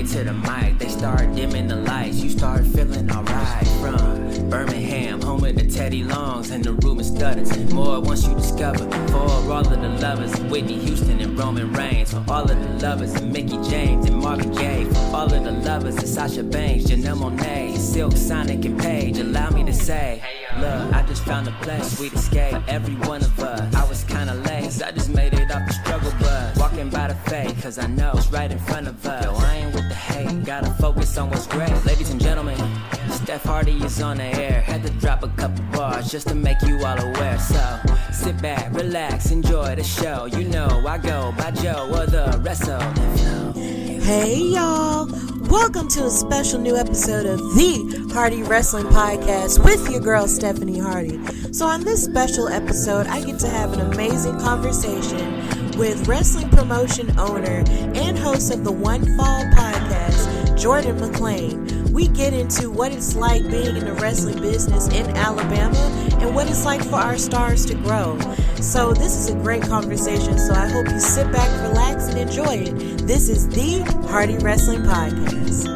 way to the mic. They start dimming the lights, you start feeling alright. From Birmingham, home of the Teddy Longs and the Ruben Studders. More once you discover. For all of the lovers of Whitney Houston and Roman Reigns. For all of the lovers of Mickey James and Marvin Gaye. For all of the lovers of Sasha Banks, Janelle Monáe, Silk, Sonic, and Paige. Allow me to say, look, I just found a place, sweet escape. Every one of us, I was kinda late, so I just made it off the struggle bus. Walking by the fate, cause I know it's right in front of us. Yo, I ain't with the hate, gotta focus on what's great. Ladies and gentlemen, Steph Hardy is on the air. Had to drop a couple bars just to make you all aware. So, sit back, relax, enjoy the show. You know I go by Joe or the rest of them. Hey y'all, welcome to a special new episode of the Hardy Wrestling Podcast with your girl Stephanie Hardy. So on this special episode, I get to have an amazing conversation with wrestling promotion owner and host of the One Fall Podcast, Jordan McClain. We get into what it's like being in the wrestling business in Alabama and what it's like for our stars to grow. So this is a great conversation, so I hope you sit back, relax, and enjoy it. This is the Hardy Wrestling Podcast.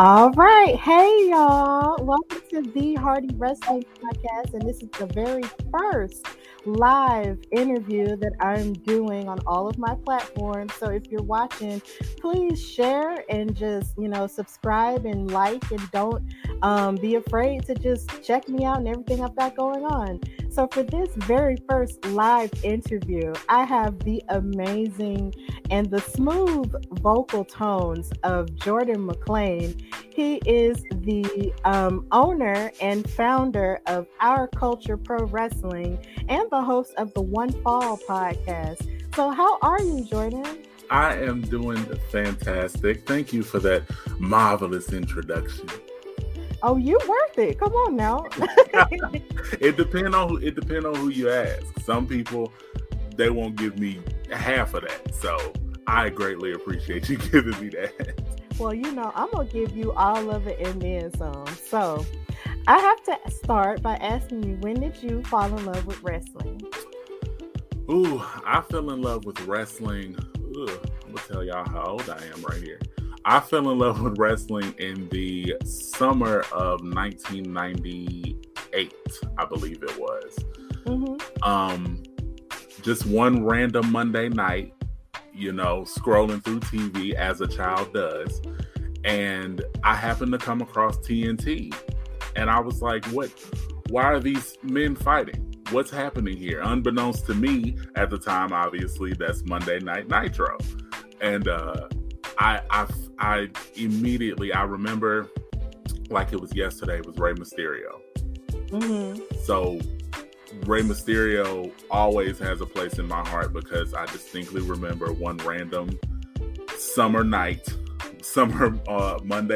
All right. Hey, y'all. Welcome to the Hardy Wrestling Podcast. And this is the very first live interview that I'm doing on all of my platforms. So if you're watching, please share and just, subscribe and like, and don't be afraid to just check me out and everything I've got going on. So for this very first live interview, I have the amazing and the smooth vocal tones of Jordan McClain. He is the owner and founder of Our Culture Pro Wrestling and the host of the One Fall Podcast. So how are you, Jordan? I am doing fantastic. Thank you for that marvelous introduction. Oh, you worth it. Come on now. It depends on who you ask. Some people, they won't give me half of that. So I greatly appreciate you giving me that. Well, I'm going to give you all of it and then some. So I have to start by asking you, when did you fall in love with wrestling? Ooh, I fell in love with wrestling. I'm going to tell y'all how old I am right here. I fell in love with wrestling in the summer of 1998, I believe it was. Mm-hmm. Just one random Monday night, scrolling through TV as a child does. And I happened to come across TNT. And I was like, why are these men fighting? What's happening here? Unbeknownst to me at the time, obviously, that's Monday Night Nitro. And I immediately, I remember like it was yesterday, it was Rey Mysterio. Mm-hmm. So Rey Mysterio always has a place in my heart because I distinctly remember one random summer Monday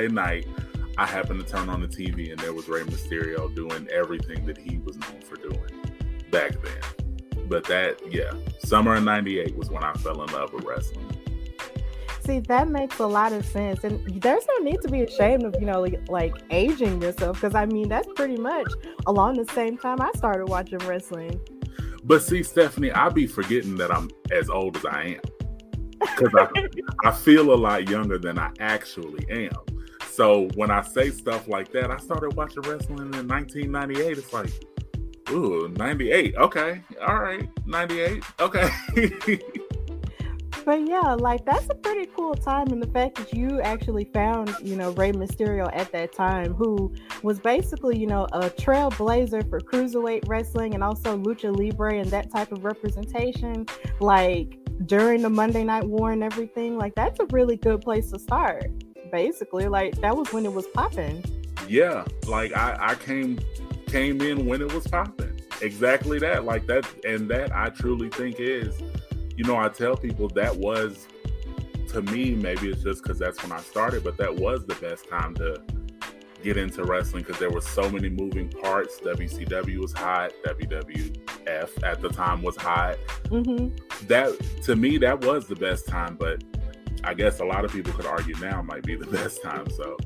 night, I happened to turn on the TV and there was Rey Mysterio doing everything that he was known for doing back then. But summer of 98 was when I fell in love with wrestling. See, that makes a lot of sense. And there's no need to be ashamed of, like aging yourself. Because, that's pretty much along the same time I started watching wrestling. But see, Stephanie, I be forgetting that I'm as old as I am. Because I feel a lot younger than I actually am. So when I say stuff like that, I started watching wrestling in 1998. It's like, ooh, 98. Okay. All right. 98. Okay. But yeah, like that's a pretty cool time, and the fact that you actually found, Rey Mysterio at that time, who was basically, a trailblazer for cruiserweight wrestling and also lucha libre and that type of representation, like during the Monday Night War and everything. Like that's a really good place to start. Basically, like that was when it was popping. Yeah, like I came in when it was popping. Exactly that, like that, and that I truly think is. I tell people that was, to me, maybe it's just because that's when I started, but that was the best time to get into wrestling because there were so many moving parts. WCW was hot. WWF at the time was hot. Mm-hmm. That, to me, that was the best time, but I guess a lot of people could argue now might be the best time, so.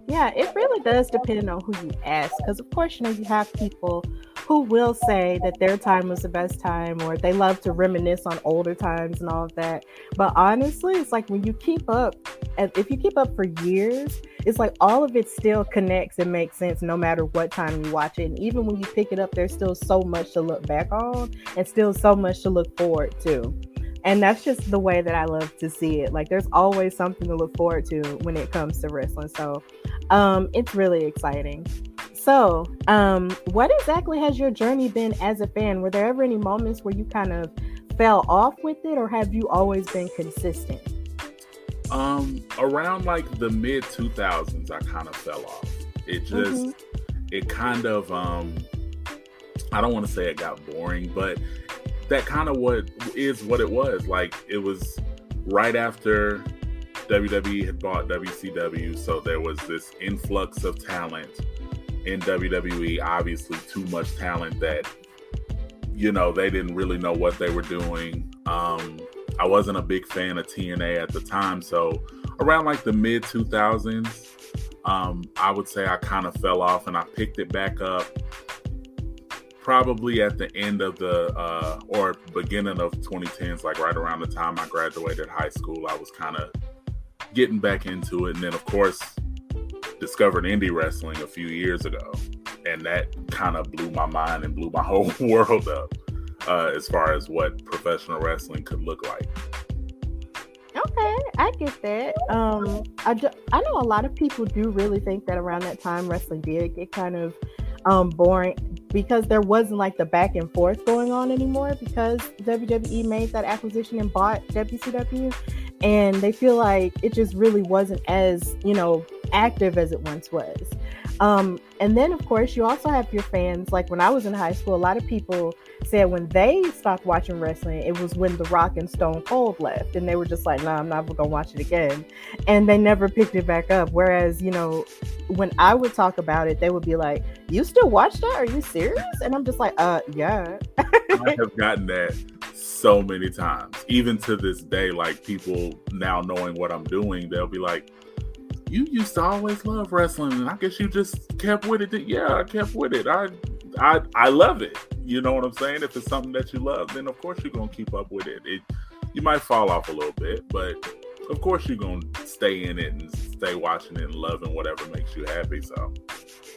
Yeah, it really does depend on who you ask because, of course, you have people who will say that their time was the best time or they love to reminisce on older times and all of that. But honestly, it's like when you keep up, if you keep up for years, it's like all of it still connects and makes sense no matter what time you watch it. And even when you pick it up, there's still so much to look back on and still so much to look forward to. And that's just the way that I love to see it. Like there's always something to look forward to when it comes to wrestling. So it's really exciting. So, what exactly has your journey been as a fan? Were there ever any moments where you kind of fell off with it, or have you always been consistent? Around like the mid 2000s, I kind of fell off. It just, it kind of, I don't want to say it got boring, but that kind of what it was. Like it was right after WWE had bought WCW, so there was this influx of talent in WWE, obviously too much talent that, they didn't really know what they were doing. I wasn't a big fan of TNA at the time. So around like the mid 2000s, I would say I kind of fell off and I picked it back up probably at the end of the, or beginning of 2010s, like right around the time I graduated high school. I was kind of getting back into it. And then of course, discovered indie wrestling a few years ago, and that kind of blew my mind and blew my whole world up as far as what professional wrestling could look like. Okay, I get that. I know a lot of people do really think that around that time wrestling did get kind of boring because there wasn't like the back and forth going on anymore because WWE made that acquisition and bought WCW, and they feel like it just really wasn't as active as it once was. And then of course you also have your fans. Like when I was in high school, a lot of people said when they stopped watching wrestling, it was when The Rock and Stone Cold left, and they were just like, nah, I'm never gonna watch it again, and they never picked it back up. Whereas when I would talk about it, they would be like, you still watch that? Are you serious? And I'm just like, yeah. I have gotten that so many times, even to this day. Like people now knowing what I'm doing, they'll be like, you used to always love wrestling, and I guess you just kept with it. Yeah, I kept with it. I love it. You know what I'm saying? If it's something that you love, then of course you're gonna keep up with it. You might fall off a little bit, but of course you're gonna stay in it and stay watching it and loving whatever makes you happy. So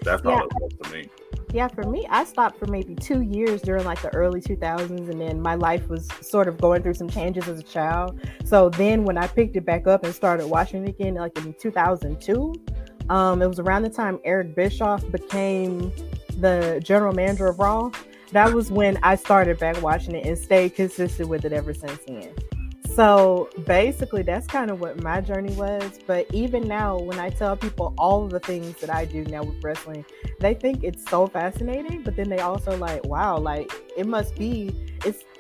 that's all it was for me. Yeah, for me, I stopped for maybe 2 years during like the early 2000s, and then my life was sort of going through some changes as a child. So then when I picked it back up and started watching it again, like in 2002, it was around the time Eric Bischoff became the general manager of Raw. That was when I started back watching it and stayed consistent with it ever since then. So basically, that's kind of what my journey was. But even now, when I tell people all of the things that I do now with wrestling, they think it's so fascinating. But then they also like, wow, like it must be,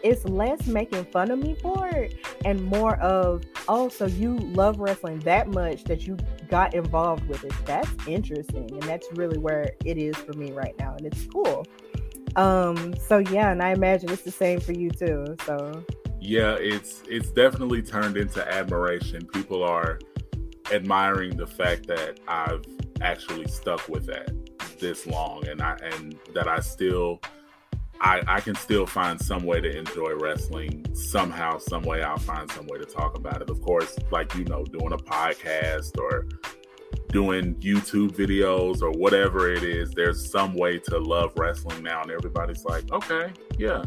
it's less making fun of me for it and more of, oh, so you love wrestling that much that you got involved with it. That's interesting. And that's really where it is for me right now. And it's cool. So yeah, and I imagine it's the same for you too. So yeah, it's definitely turned into admiration. People are admiring the fact that I've actually stuck with that this long, and that I still I can still find some way to enjoy wrestling somehow, some way. I'll find some way to talk about it. Of course, like doing a podcast or doing YouTube videos or whatever it is, there's some way to love wrestling now, and everybody's like, okay, yeah.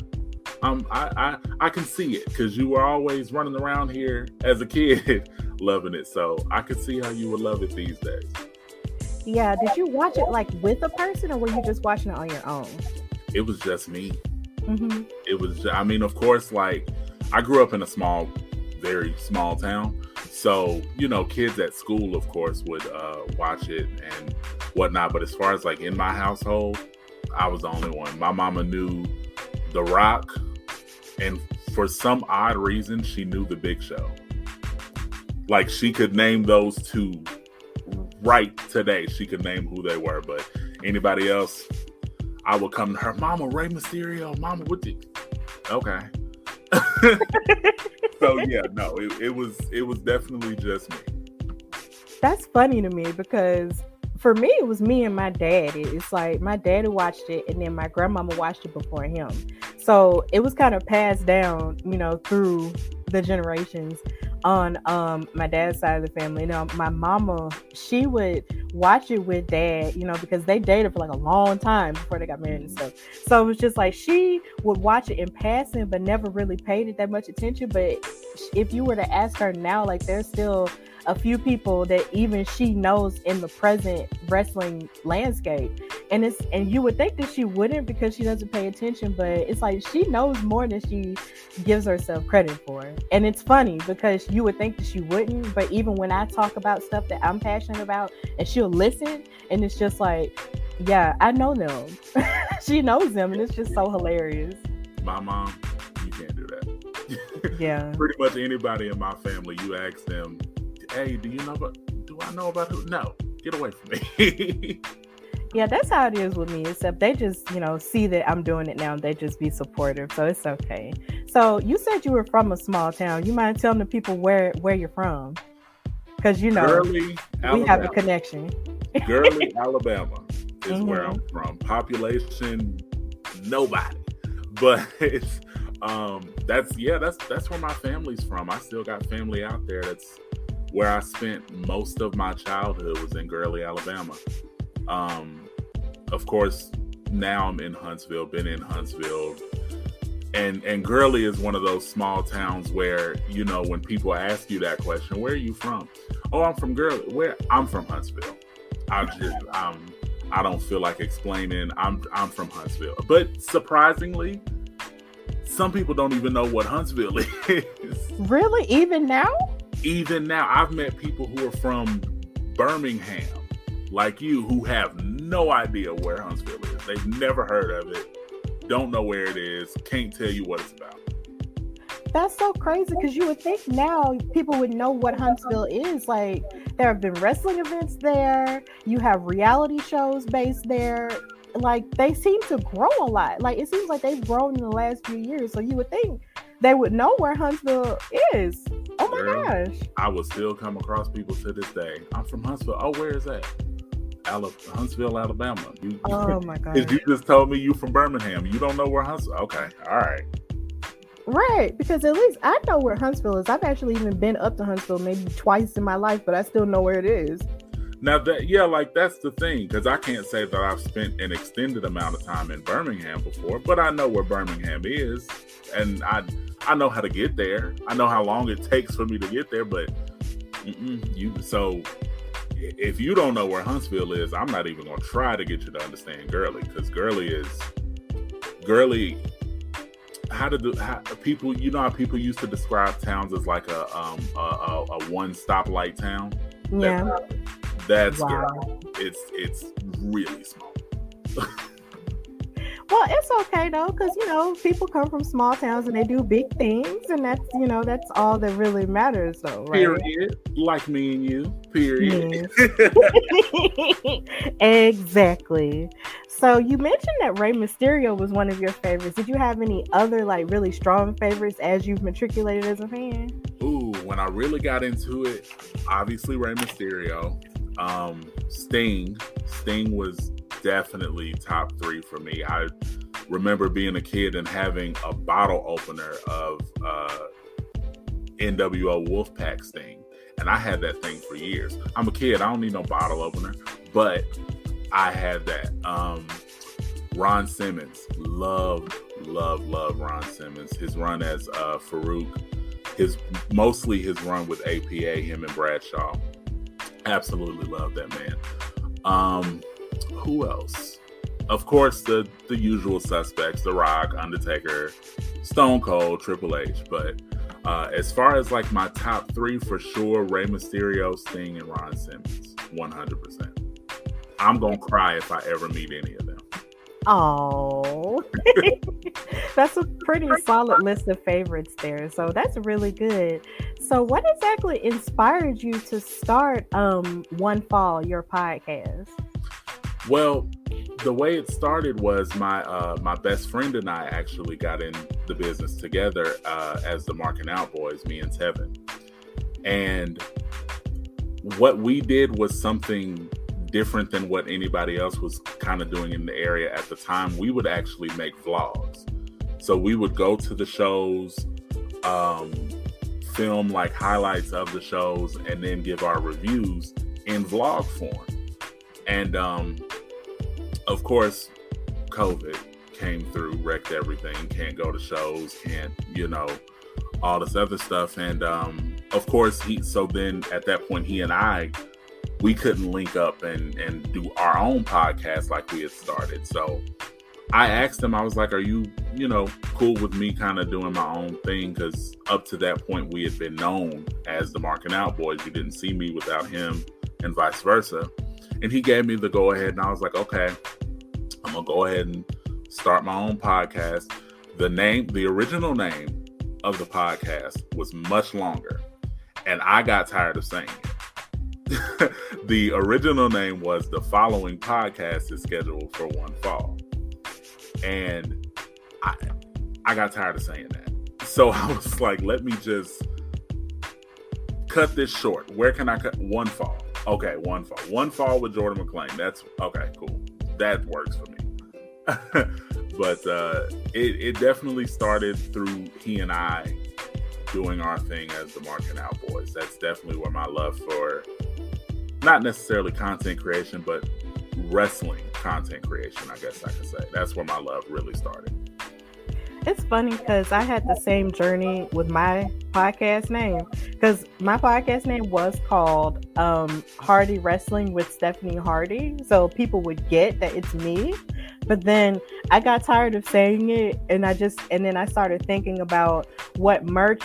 I I can see it because you were always running around here as a kid loving it. So I could see how you would love it these days. Yeah. Did you watch it like with a person, or were you just watching it on your own? It was just me. Mm-hmm. It was, I mean, of course, like I grew up in a small, very small town. So, you know, kids at school, of course, would watch it and whatnot. But as far as like in my household, I was the only one. My mama knew The Rock. And for some odd reason, she knew The Big Show. Like she could name those two right today. She could name who they were. But anybody else, I would come to her, Mama, Rey Mysterio, Mama, what the... Okay. So yeah, no, it was definitely just me. That's funny to me because for me, it was me and my dad. It's like my daddy watched it and then my grandmama watched it before him. So it was kind of passed down, you know, through the generations on my dad's side of the family. You know, my mama, she would watch it with dad, you know, because they dated for like a long time before they got married and stuff. So it was just like she would watch it in passing, but never really paid it that much attention. But if you were to ask her now, like there's still a few people that even she knows in the present wrestling landscape, and you would think that she wouldn't because she doesn't pay attention, but it's like she knows more than she gives herself credit for. And it's funny because you would think that she wouldn't, but even when I talk about stuff that I'm passionate about and she'll listen, and it's just like, yeah, I know them. She knows them, and it's just so hilarious. My mom, you can't do that. Yeah. Pretty much anybody in my family, you ask them, hey, do I know about who? No, get away from me. Yeah, that's how it is with me, except they just, you know, see that I'm doing it now and they just be supportive. So it's okay. So you said you were from a small town. You mind telling the people where you're from? Because, you know, Gurley, we have a connection. Gurley, Alabama is where I'm from. Population, nobody. But that's where my family's from. I still got family out there. That's where I spent most of my childhood, was in Gurley, Alabama. Of course, now I'm in Huntsville, been in Huntsville. And Gurley is one of those small towns where, you know, when people ask you that question, where are you from? Oh, I'm from Gurley. Where? I'm from Huntsville. I don't feel like explaining. I'm from Huntsville. But surprisingly, some people don't even know what Huntsville is. Really? Even now? Even now, I've met people who are from Birmingham, like you, who have no idea where Huntsville is. They've never heard of it, don't know where it is, can't tell you what it's about. That's so crazy, because you would think now people would know what Huntsville is. Like, there have been wrestling events there, you have reality shows based there. Like, they seem to grow a lot. Like, it seems like they've grown in the last few years, so you would think they would know where Huntsville is. Oh my gosh. I will still come across people to this day. I'm from Huntsville. Oh, where is that? Huntsville, Alabama. Oh my God. You just told me you from Birmingham. You don't know where Huntsville. Okay. All right. Right. Because at least I know where Huntsville is. I've actually even been up to Huntsville maybe twice in my life, but I still know where it is. Now that's the thing, because I can't say that I've spent an extended amount of time in Birmingham before, but I know where Birmingham is, and I know how to get there. I know how long it takes for me to get there, but so if you don't know where Huntsville is, I'm not even going to try to get you to understand Gurley, because Gurley. How people, you know how people used to describe towns as like a one stoplight town? Yeah. That's Gurley. It's really small. Well, it's okay though, because you know people come from small towns and they do big things, and that's all that really matters, though, right? Period. Like me and you. Period. Yes. Exactly. So you mentioned that Rey Mysterio was one of your favorites. Did you have any other like really strong favorites as you've matriculated as a fan? Ooh, when I really got into it, obviously Rey Mysterio. Sting was definitely top 3 for me. I remember being a kid and having a bottle opener of NWO Wolfpack Sting, and I had that thing for years. I'm a kid, I don't need no bottle opener, but I had that. Ron Simmons, loved love Ron Simmons. His run as Farouk, mostly his run with APA, him and Bradshaw. Absolutely love that man. Who else? Of course, the usual suspects: The Rock, Undertaker, Stone Cold, Triple H. But as far as like my top three, for sure, Rey Mysterio, Sting, and Ron Simmons, 100%. I'm gonna cry if I ever meet any of them. Oh, that's a pretty solid list of favorites there. So that's really good. So what exactly inspired you to start One Fall, your podcast? Well, the way it started was my best friend and I actually got in the business together as the Marking Out Boys, me and Tevin. And what we did was something different than what anybody else was kind of doing in the area at the time. We would actually make vlogs. So we would go to the shows, film like highlights of the shows, and then give our reviews in vlog form. And of course, COVID came through, wrecked everything. Can't go to shows, can't, all this other stuff. And of course, then at that point, he and I, we couldn't link up and do our own podcast like we had started. So I asked him, I was like, are you, cool with me kind of doing my own thing? Because up to that point, we had been known as the Marking Out Boys. You didn't see me without him and vice versa. And he gave me the go ahead. And I was like, okay, I'm going to go ahead and start my own podcast. The original name of the podcast was much longer. And I got tired of saying it. The original name was The Following Podcast is Scheduled for One Fall. And I got tired of saying that. So I was like, let me just cut this short. Where can I cut? One Fall. Okay, One Fall. One Fall with Jordan McClain. That's okay, cool. That works for me. But it definitely started through he and I doing our thing as the Marking Out Boys. That's definitely where my love for not necessarily content creation, but wrestling content creation, I guess I could say. That's where my love really started. It's funny because I had the same journey with my podcast name, because my podcast name was called Hardy Wrestling with Stephanie Hardy. So people would get that it's me. But then I got tired of saying it, and then I started thinking about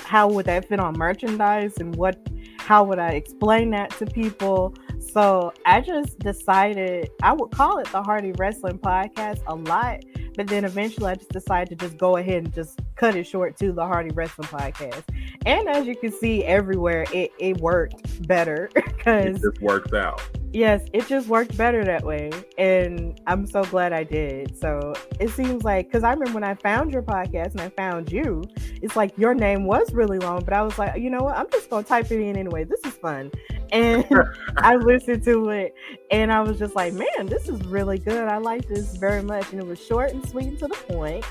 how would that fit on merchandise, and how would I explain that to people? So I just decided I would call it the Hardy Wrestling Podcast a lot, but then eventually I just decided to just go ahead and just cut it short to the Hardy Wrestling Podcast. And as you can see everywhere, it worked better because it just worked out. Yes, it just worked better that way. And I'm so glad I did. So it seems like, because I remember when I found your podcast and I found you, it's like your name was really long, but I was like, you know what? I'm just going to type it in anyway. This is fun. And I listened to it and I was just like, man, this is really good. I like this very much. And it was short and sweet and to the point.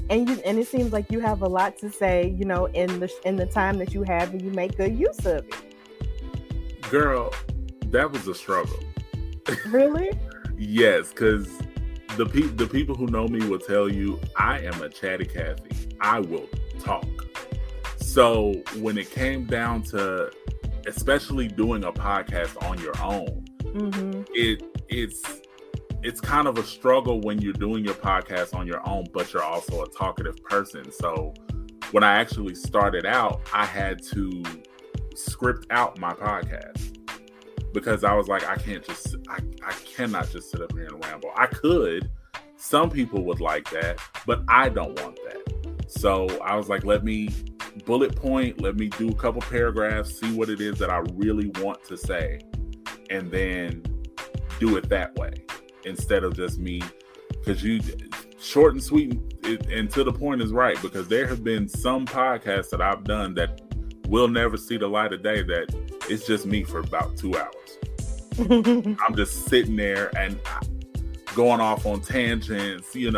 And it seems like you have a lot to say, in the time that you have, and you make good use of it. Girl, that was a struggle. Really? Yes, because the people who know me will tell you I am a chatty Cathy. I will talk. So when it came down to especially doing a podcast on your own, mm-hmm. It's kind of a struggle when you're doing your podcast on your own, but you're also a talkative person. So when I actually started out, I had to script out my podcast because I was like, I cannot just sit up here and ramble. I could. Some people would like that, but I don't want that. So I was like, let me bullet point, let me do a couple paragraphs, see what it is that I really want to say, and then do it that way instead of just me. Because you short and sweet and to the point is right, because there have been some podcasts that I've done that will never see the light of day that it's just me for about 2 hours. I'm just sitting there and going off on tangents, and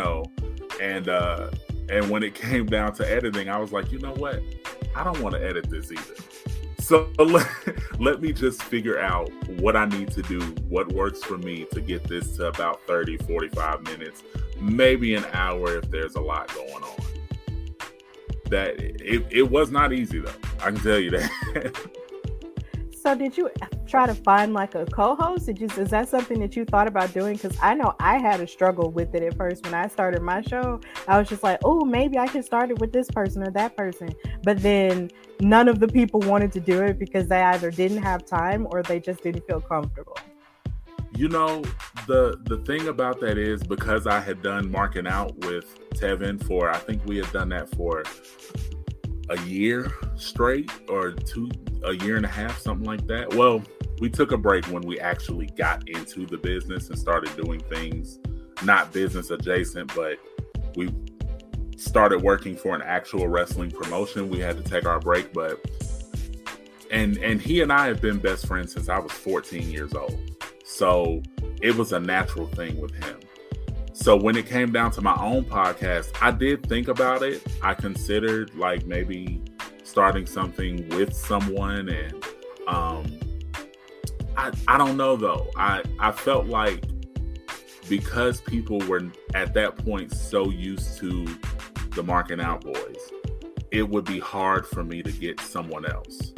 when it came down to editing, I was like, you know what? I don't want to edit this either. So let me just figure out what I need to do, what works for me to get this to about 30, 45 minutes, maybe an hour if there's a lot going on. That it was not easy though. I can tell you that. So did you try to find like a co-host? Is that something that you thought about doing? Because I know I had a struggle with it at first when I started my show. I was just like, oh, maybe I can start it with this person or that person. But then none of the people wanted to do it because they either didn't have time or they just didn't feel comfortable. You know, the thing about that is because I had done Marking Out with Tevin for, I think we had done that for a year straight or a year and a half, something like that. Well, we took a break when we actually got into the business and started doing things, not business adjacent, but we started working for an actual wrestling promotion. We had to take our break, and he and I have been best friends since I was 14 years old. So it was a natural thing with him. So when it came down to my own podcast, I did think about it. I considered like maybe starting something with someone, and I don't know though. I felt like because people were at that point so used to the Marking Out boys, it would be hard for me to get someone else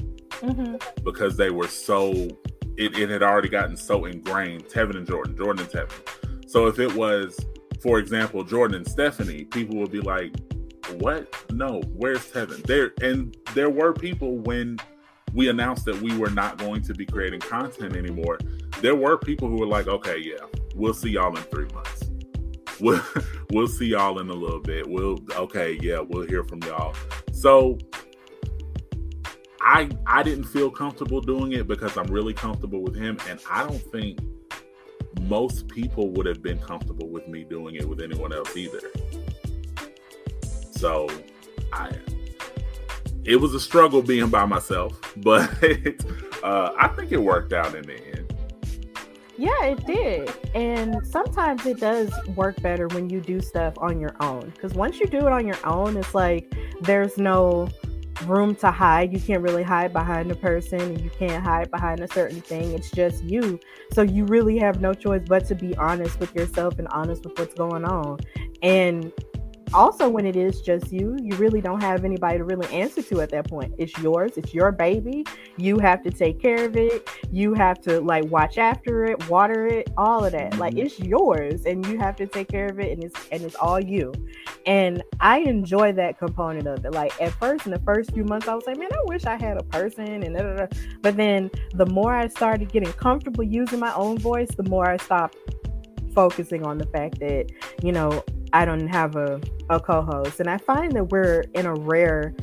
because they were so. It had already gotten so ingrained. Tevin and Jordan and Tevin. So if it was, for example, Jordan and Stephanie, people would be like, what? No, where's Tevin? There were people when we announced that we were not going to be creating content anymore. There were people who were like, okay, yeah, we'll see y'all in 3 months. We'll see y'all in a little bit. We'll hear from y'all. So I didn't feel comfortable doing it because I'm really comfortable with him, and I don't think most people would have been comfortable with me doing it with anyone else either. So it was a struggle being by myself, but I think it worked out in the end. Yeah, it did. And sometimes it does work better when you do stuff on your own, because once you do it on your own, it's like there's no room to hide. You can't really hide behind a person, and you can't hide behind a certain thing. It's just you. So you really have no choice but to be honest with yourself and honest with what's going on. And also, when it is just you really don't have anybody to really answer to at that point. It's yours. It's your baby. You have to take care of it. You have to like watch after it, water it, all of that. Like, it's yours, and you have to take care of it, and it's all you. And I enjoy that component of it. Like, at first, in the first few months, I was like, man, I wish I had a person, and da, da, da. But then the more I started getting comfortable using my own voice, the more I stopped focusing on the fact that, you know, I don't have a co-host. And I find that we're in a rare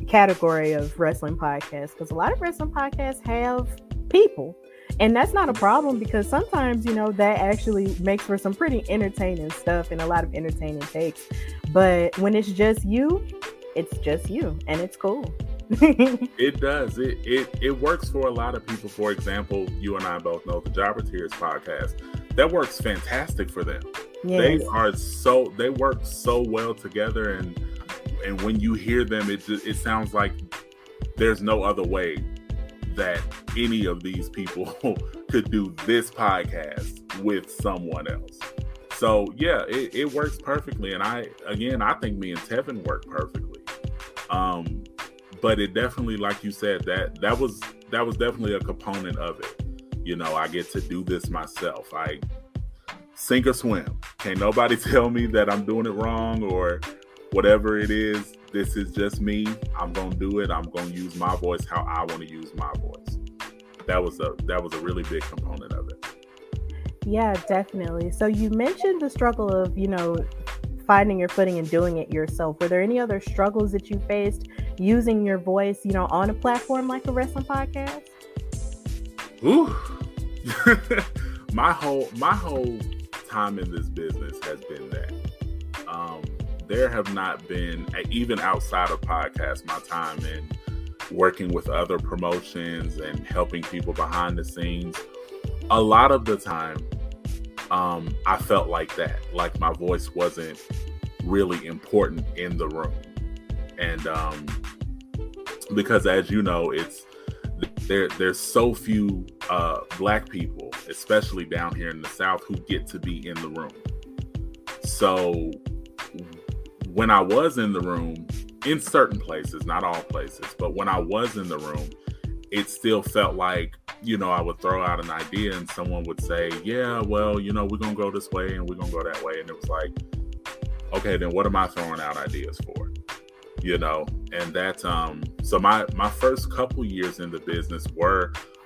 category of wrestling podcasts, because a lot of wrestling podcasts have people, and that's not a problem, because sometimes, you know, that actually makes for some pretty entertaining stuff and a lot of entertaining takes. But when it's just you, and it's cool. It does. It works for a lot of people. For example, you and I both know the Jobber Tears podcast. That works fantastic for them. Yes. They work so well together, and when you hear them, it sounds like there's no other way that any of these people could do this podcast with someone else. So yeah, it works perfectly, and I think me and Tevin work perfectly. But it definitely, like you said, that was definitely a component of it. You know, I get to do this myself. I sink or swim. Can't nobody tell me that I'm doing it wrong or whatever it is. This is just me. I'm gonna do it. I'm gonna use my voice how I want to use my voice. That was a really big component of it. Yeah, definitely. So you mentioned the struggle of, you know, finding your footing and doing it yourself. Were there any other struggles that you faced using your voice, you know, on a platform like a wrestling podcast? Ooh. my whole time in this business has been that. There have not been, even outside of podcasts, my time in working with other promotions and helping people behind the scenes, a lot of the time, I felt like that, like my voice wasn't really important in the room. And because, as you know, there's so few Black people, especially down here in the South, who get to be in the room. So when I was in the room, in certain places, not all places, but when I was in the room, it still felt like, I would throw out an idea and someone would say, yeah, well, we're going to go this way and we're going to go that way. And it was like, okay, then what am I throwing out ideas for? And that's, so my first couple years in the business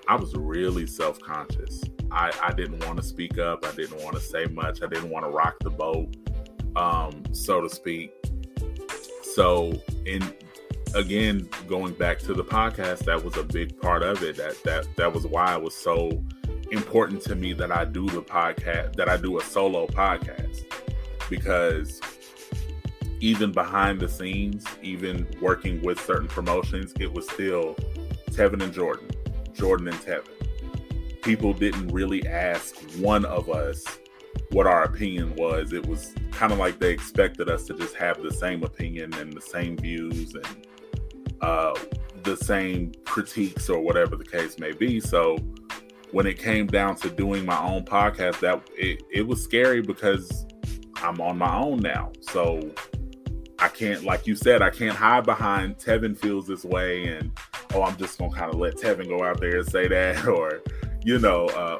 I was really self-conscious. I didn't want to speak up. I didn't want to say much. I didn't want to rock the boat, so to speak. So, again, going back to the podcast, that was a big part of it. That was why it was so important to me that I do the podcast, that I do a solo podcast, because even behind the scenes, even working with certain promotions, it was still Tevin and Jordan and Tevin. People didn't really ask one of us what our opinion was. It was kind of like they expected us to just have the same opinion and the same views and the same critiques or whatever the case may be. So when it came down to doing my own podcast, that it was scary because I'm on my own now. So I can't, like you said, I can't hide behind Tevin feels this way and, I'm just going to kind of let Tevin go out there and say that, or,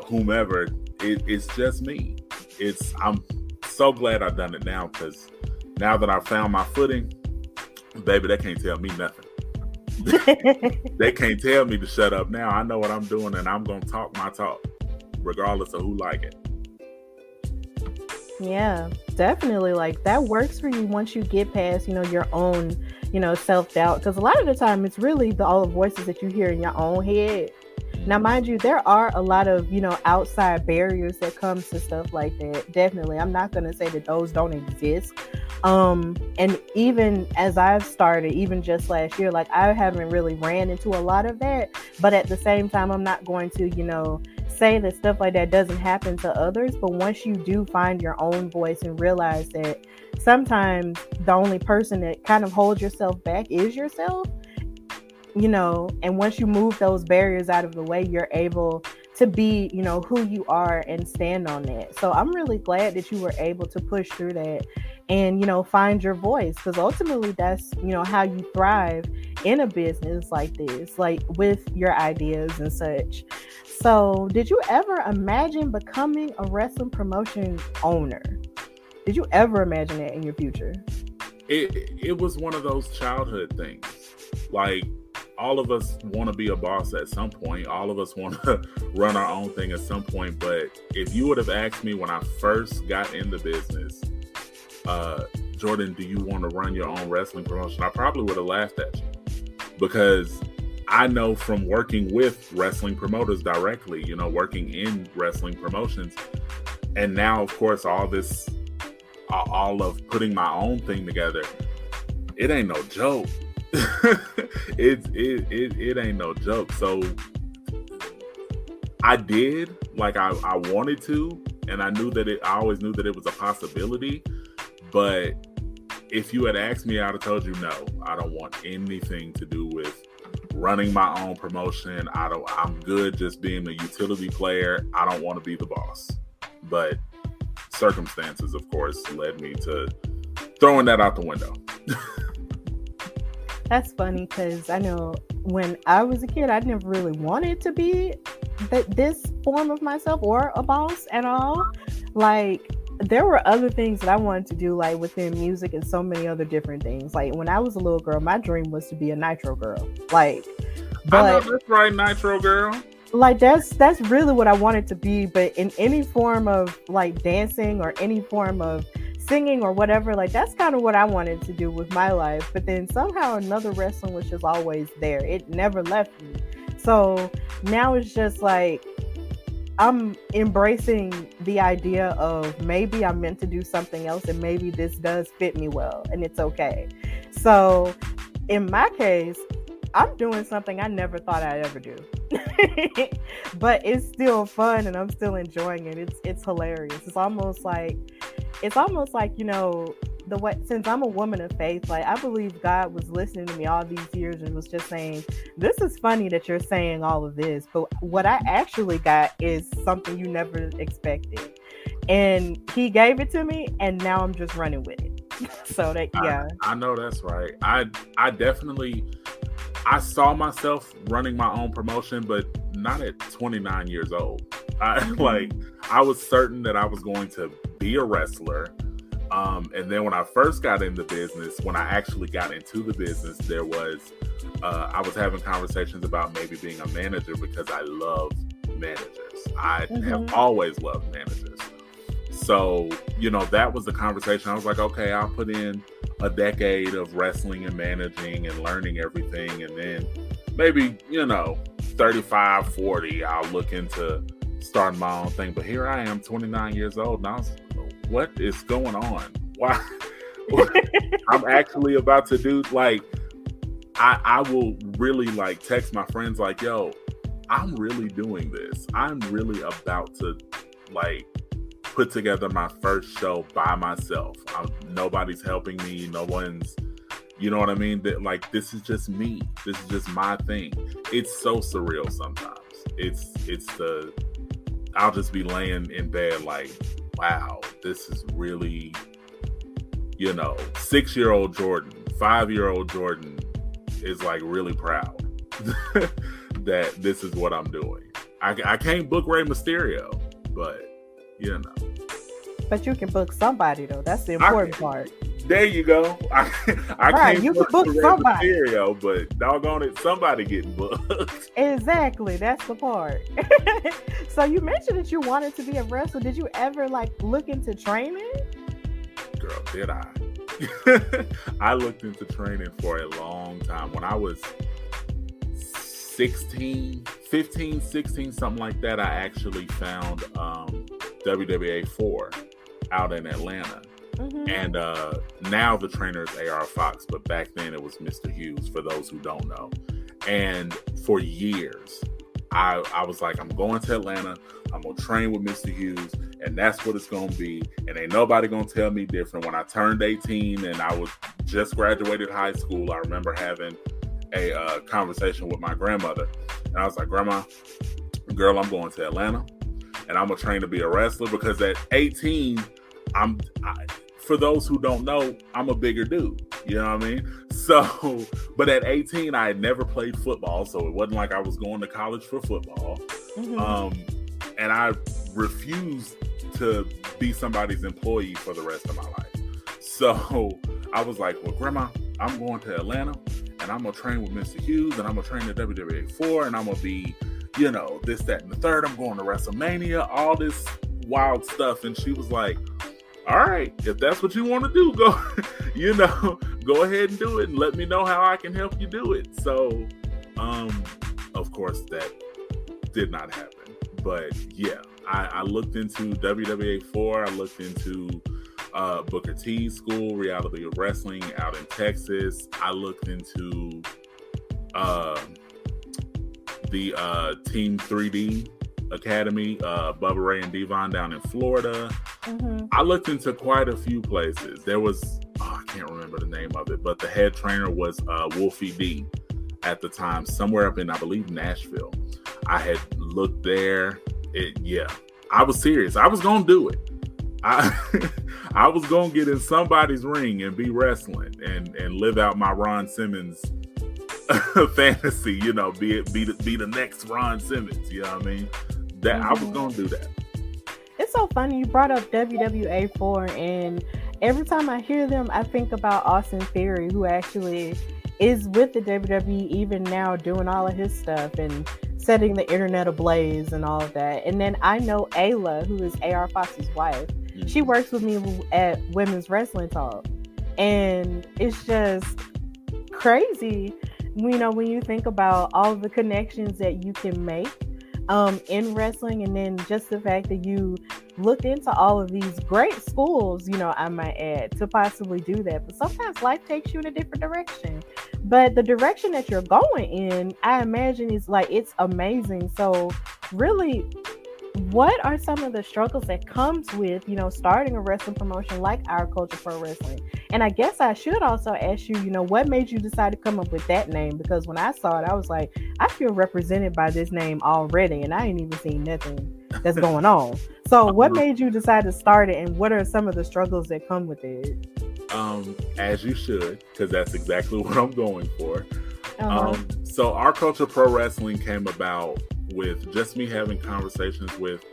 whomever. It's just me. I'm so glad I've done it now, because now that I've found my footing, baby, they can't tell me nothing. They can't tell me to shut up now. I know what I'm doing, and I'm going to talk my talk, regardless of who like it. Yeah, definitely. Like, that works for you once you get past, your own, self-doubt. Because a lot of the time, it's really all the voices that you hear in your own head. Now, mind you, there are a lot of, outside barriers that comes to stuff like that. Definitely. I'm not going to say that those don't exist. And even as I've started, even just last year, like, I haven't really ran into a lot of that. But at the same time, I'm not going to, say that stuff like that doesn't happen to others. But once you do find your own voice and realize that sometimes the only person that kind of holds yourself back is yourself, and once you move those barriers out of the way, you're able to be, who you are and stand on that. So I'm really glad that you were able to push through that and, find your voice, because ultimately that's, how you thrive in a business like this, like with your ideas and such. So did you ever imagine becoming a wrestling promotion owner? Did you ever imagine that in your future? It was one of those childhood things. Like, all of us want to be a boss at some point. All of us want to run our own thing at some point. But if you would have asked me when I first got in the business, Jordan, do you want to run your own wrestling promotion? I probably would have laughed at you, because I know from working with wrestling promoters directly, working in wrestling promotions, and now, of course, all of putting my own thing together, it ain't no joke. It ain't no joke. So I did, like, I wanted to, and I always knew that it was a possibility. But if you had asked me, I'd have told you no. I don't want anything to do with running my own promotion. I'm good just being a utility player. I don't want to be the boss. But circumstances, of course, led me to throwing that out the window. That's funny, because I know when I was a kid, I never really wanted to be this form of myself or a boss at all. Like, there were other things that I wanted to do, like within music and so many other different things. Like, when I was a little girl, my dream was to be a Nitro girl. Like, but I know that's right, Nitro girl. Like, that's really what I wanted to be. But in any form of like dancing or any form of singing or whatever, like, that's kind of what I wanted to do with my life. But then somehow another, wrestling was just always there. It never left me. So now it's just like, I'm embracing the idea of maybe I'm meant to do something else, and maybe this does fit me well, and it's okay. So in my case, I'm doing something I never thought I'd ever do. But it's still fun, and I'm still enjoying it. It's hilarious. It's almost like, the way, since I'm a woman of faith, like, I believe God was listening to me all these years and was just saying, this is funny that you're saying all of this, but what I actually got is something you never expected. and he gave it to me, and now I'm just running with it. So that, yeah. I know that's right. I definitely, I saw myself running my own promotion, but not at 29 years old. I was certain that I was going to be a wrestler. And then when I first got in the business, when I actually got into the business, there was, I was having conversations about maybe being a manager because I love managers. I have always loved managers. So, you know, that was the conversation. I was like, okay, I'll put in a decade of wrestling and managing and learning everything. And then maybe, you know, 35, 40, I'll look into starting my own thing. But here I am, 29 years old. Now, what is going on? Why? I'm actually about to do, like, I will really, like, text my friends like, yo, I'm really doing this. I'm really about to, like, put together my first show by myself. Nobody's helping me. No one's, you know what I mean? That, like, this is just me. This is just my thing. It's so surreal sometimes. I'll just be laying in bed like, wow, this is really, you know, 6-year-old Jordan, 5-year-old Jordan is like really proud that this is what I'm doing. I can't book Rey Mysterio, but you know. But you can book somebody though. That's the important part. There you go. I right, can't book somebody. Mysterio, but doggone it, somebody getting booked. Exactly, that's the part. So you mentioned that you wanted to be a wrestler. Did you ever like look into training? Girl, did I? I looked into training for a long time. When I was 15, 16, something like that, I actually found WWA 4 out in Atlanta. And now the trainer is AR Fox, but back then it was Mr. Hughes, for those who don't know. And for years, I was like, I'm going to Atlanta, I'm going to train with Mr. Hughes, and that's what it's going to be. And ain't nobody going to tell me different. When I turned 18 and I was just graduated high school, I remember having a conversation with my grandmother. And I was like, Grandma, girl, I'm going to Atlanta, and I'm going to train to be a wrestler, because at 18, for those who don't know, I'm a bigger dude. You know what I mean? So, but at 18, I had never played football, so it wasn't like I was going to college for football. And I refused to be somebody's employee for the rest of my life. So I was like, well, Grandma, I'm going to Atlanta, and I'm going to train with Mr. Hughes, and I'm going to train at WWA 4, and I'm going to be, you know, this, that, and the third. I'm going to WrestleMania, all this wild stuff. And she was like, all right, if that's what you want to do, go, you know, go ahead and do it, and let me know how I can help you do it. So, of course, that did not happen. But yeah, I looked into WWA 4. I looked into Booker T's school, Reality of Wrestling, out in Texas. I looked into the Team 3D Academy, Bubba Ray and Devon down in Florida. I looked into quite a few places. There was, I can't remember the name of it, but the head trainer was Wolfie D at the time, somewhere up in, I believe, Nashville. I had looked there. I was serious. I was going to do it. I was going to get in somebody's ring and be wrestling and live out my Ron Simmons fantasy, you know, be the next Ron Simmons, you know what I mean? That I was going to do that. It's so funny you brought up WWA 4, and every time I hear them, I think about Austin Theory, who actually is with the WWE even now, doing all of his stuff and setting the internet ablaze and all of that. And then I know Ayla, who is AR Fox's wife. She works with me at Women's Wrestling Talk, and it's just crazy, you know, when you think about all of the connections that you can make in wrestling, and then just the fact that you looked into all of these great schools, you know, I might add, to possibly do that. But sometimes life takes you in a different direction. But the direction that you're going in, I imagine, is like, it's amazing. So really, what are some of the struggles that comes with, starting a wrestling promotion like Our Culture Pro Wrestling? And I guess I should also ask you, what made you decide to come up with that name? Because when I saw it, I was like, I feel represented by this name already, and I ain't even seen nothing that's going on. So what made you decide to start it, and what are some of the struggles that come with it? As you should, because that's exactly what I'm going for. So Our Culture Pro Wrestling came about with just me having conversations with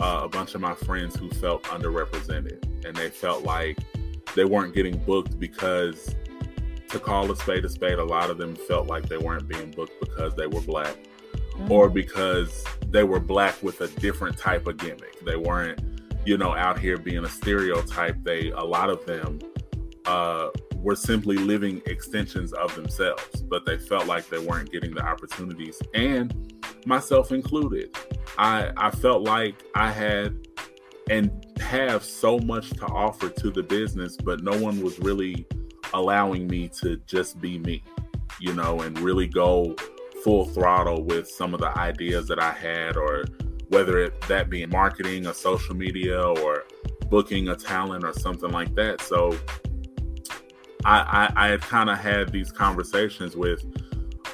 a bunch of my friends who felt underrepresented, and they felt like they weren't getting booked because, to call a spade, a lot of them felt like they weren't being booked because they were Black, or because they were Black with a different type of gimmick. They weren't, out here being a stereotype. A lot of them were simply living extensions of themselves, but they felt like they weren't getting the opportunities, and myself included. I felt like I had and have so much to offer to the business, but no one was really allowing me to just be me, and really go full throttle with some of the ideas that I had, or whether that be marketing or social media or booking a talent or something like that. So I had kind of had these conversations with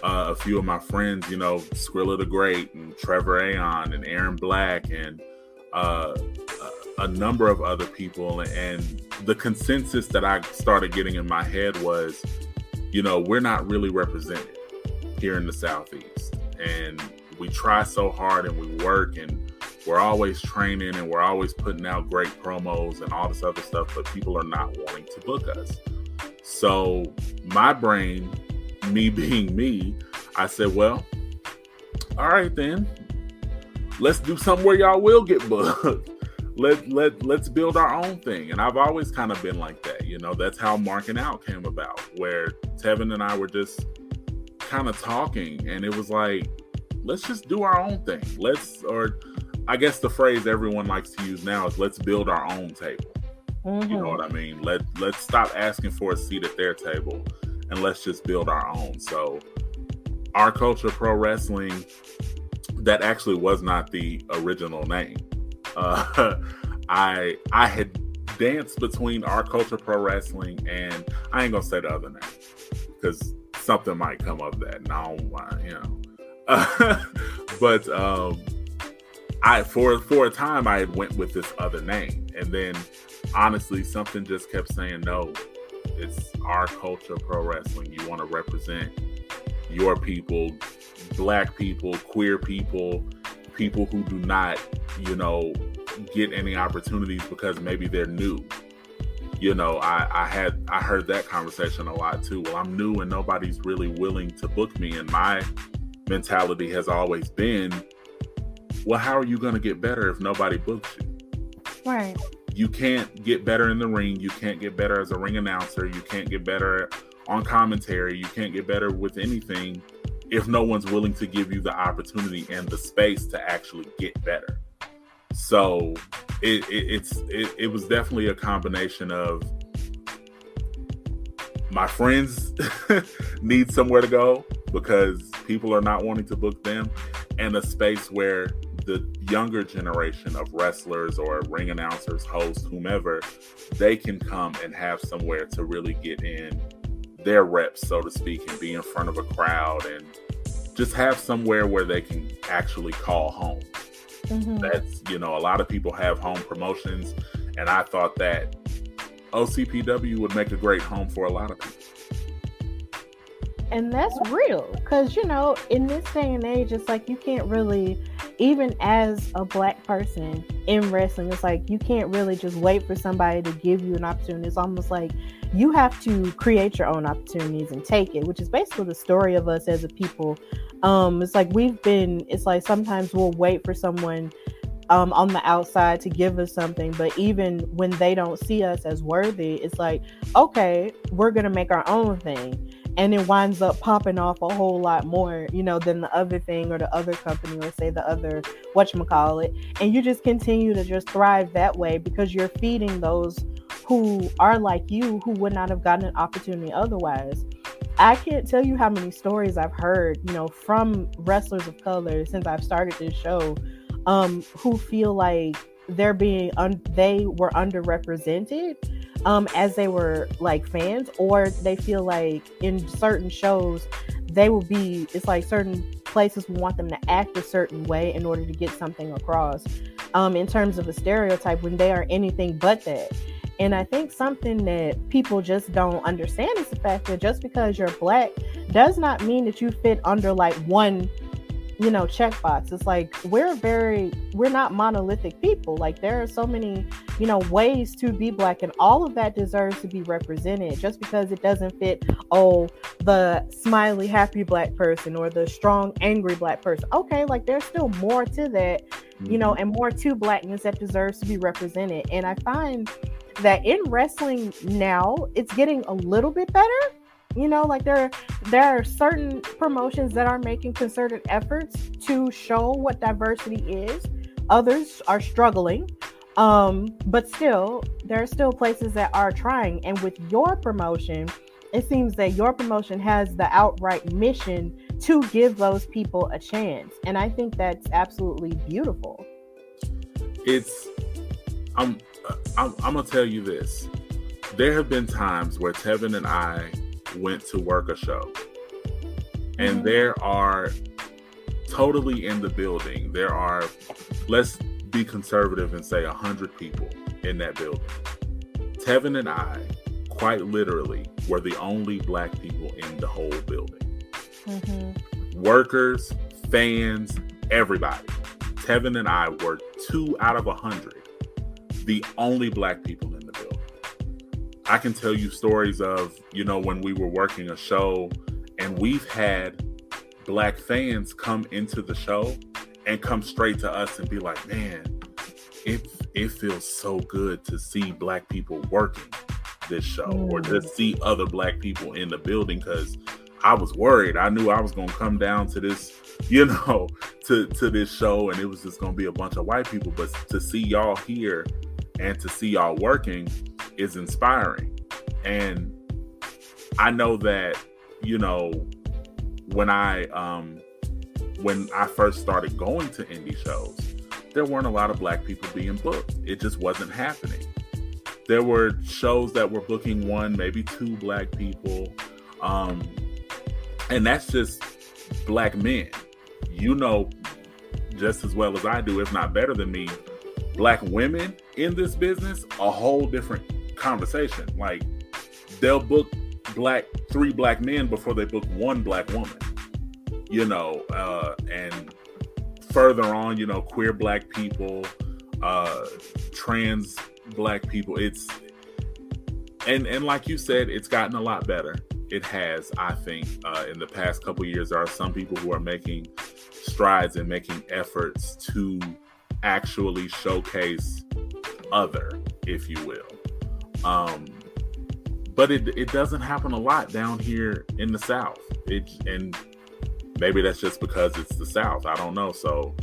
a few of my friends, Skrilla the Great and Trevor Aon and Aaron Black and a number of other people. And the consensus that I started getting in my head was, we're not really represented here in the Southeast. And we try so hard and we work and we're always training and we're always putting out great promos and all this other stuff, but people are not wanting to book us. So my brain, me being me, I said, well, all right then, let's do something where y'all will get booked. Let's build our own thing. And I've always kind of been like that. That's how Marking Out came about, where Tevin and I were just kind of talking, and it was like, let's just do our own thing. Or I guess the phrase everyone likes to use now is let's build our own table. Mm-hmm. You know what I mean? Let's stop asking for a seat at their table and let's just build our own. So Our Culture Pro Wrestling, that actually was not the original name. I had danced between Our Culture Pro Wrestling and I ain't gonna say the other name because something might come of that. And I don't want, but for a time I had went with this other name, and then honestly something just kept saying, no, it's Our Culture Pro Wrestling. You want to represent your people, Black people, queer people, people who do not, get any opportunities because maybe they're new. I heard that conversation a lot too. Well, I'm new and nobody's really willing to book me. And my mentality has always been, well, how are you going to get better if nobody books you? Right. You can't get better in the ring. You can't get better as a ring announcer. You can't get better on commentary. You can't get better with anything if no one's willing to give you the opportunity and the space to actually get better. So it was definitely a combination of my friends need somewhere to go because people are not wanting to book them, and a space where the younger generation of wrestlers or ring announcers, hosts, whomever, they can come and have somewhere to really get in their reps, so to speak, and be in front of a crowd and just have somewhere where they can actually call home. Mm-hmm. That's, a lot of people have home promotions, and I thought that OCPW would make a great home for a lot of people. And that's real, because, in this day and age, it's like you can't really, even as a Black person in wrestling, it's like you can't really just wait for somebody to give you an opportunity. It's almost like you have to create your own opportunities and take it, which is basically the story of us as a people. It's like sometimes we'll wait for someone on the outside to give us something, but even when they don't see us as worthy, it's like, okay, we're going to make our own thing. And it winds up popping off a whole lot more, than the other thing or the other company or say the other whatchamacallit. And you just continue to just thrive that way because you're feeding those who are like you, who would not have gotten an opportunity otherwise. I can't tell you how many stories I've heard, from wrestlers of color since I've started this show, who feel like they were underrepresented as they were like fans, or they feel like in certain shows it's like certain places want them to act a certain way in order to get something across in terms of a stereotype when they are anything but that. And I think something that people just don't understand is the fact that just because you're Black does not mean that you fit under like one, checkbox. It's like we're not monolithic people. Like there are so many, ways to be Black, and all of that deserves to be represented. Just because it doesn't fit, the smiley, happy Black person or the strong, angry Black person. Okay, like there's still more to that, and more to Blackness that deserves to be represented. And I find that in wrestling now, it's getting a little bit better. Like there are certain promotions that are making concerted efforts to show what diversity is. Others are struggling. But still, there are still places that are trying. And with your promotion, it seems that your promotion has the outright mission to give those people a chance. And I think that's absolutely beautiful. I'm gonna tell you this. There have been times where Tevin and I went to work a show, and there are totally in the building, there are, let's be conservative and say 100 people in that building. Tevin and I quite literally were the only Black people in the whole building. Workers, fans, everybody. Tevin and I were 2 out of 100 the only Black people in the building. I can tell you stories of, when we were working a show, and we've had Black fans come into the show and come straight to us and be like, man, it feels so good to see Black people working this show, or just see other Black people in the building, because I was worried. I knew I was going to come down to this, to this show, and it was just going to be a bunch of white people. But to see y'all here and to see y'all working is inspiring. And I know that, when I first started going to indie shows, there weren't a lot of Black people being booked. It just wasn't happening. There were shows that were booking 1, maybe 2 Black people. And that's just Black men. Just as well as I do, if not better than me, Black women in this business, a whole different conversation. Like, they'll book 3 Black men before they book 1 Black woman, and further on, queer Black people, trans Black people. It's, and like you said, it's gotten a lot better. It has, I think, in the past couple of years. There are some people who are making strides and making efforts to actually showcase other, if you will. But it doesn't happen a lot down here in the South. And maybe that's just because it's the South. I don't know. So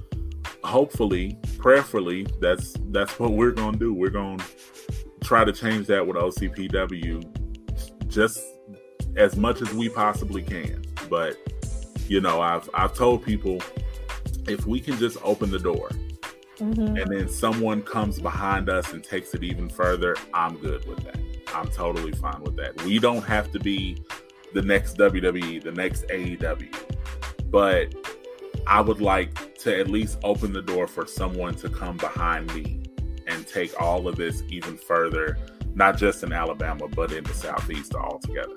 hopefully, prayerfully, that's what we're going to do. We're going to try to change that with OCPW just as much as we possibly can. But, I've told people, if we can just open the door, and then someone comes behind us and takes it even further, I'm good with that. I'm totally fine with that. We don't have to be the next WWE, the next AEW, but I would like to at least open the door for someone to come behind me and take all of this even further, not just in Alabama, but in the Southeast altogether.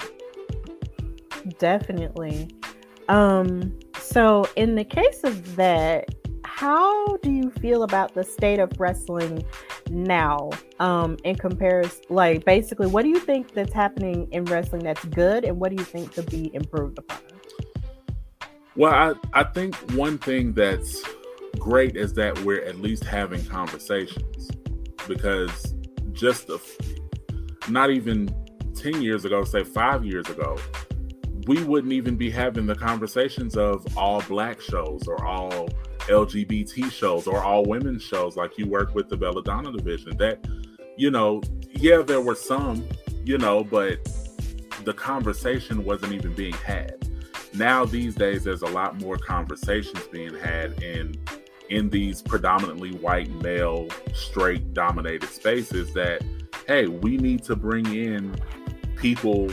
Definitely. So in the case of that, how do you feel about the state of wrestling now, in comparison, like basically, what do you think that's happening in wrestling that's good, and what do you think could be improved upon? Well, I think one thing that's great is that we're at least having conversations, because just not even 10 years ago, say 5 years ago, we wouldn't even be having the conversations of all Black shows or all LGBT shows or all women's shows like you work with the Belladonna division. That, there were some, but the conversation wasn't even being had. Now, these days, there's a lot more conversations being had, and in these predominantly white, male, straight dominated spaces that, hey, we need to bring in people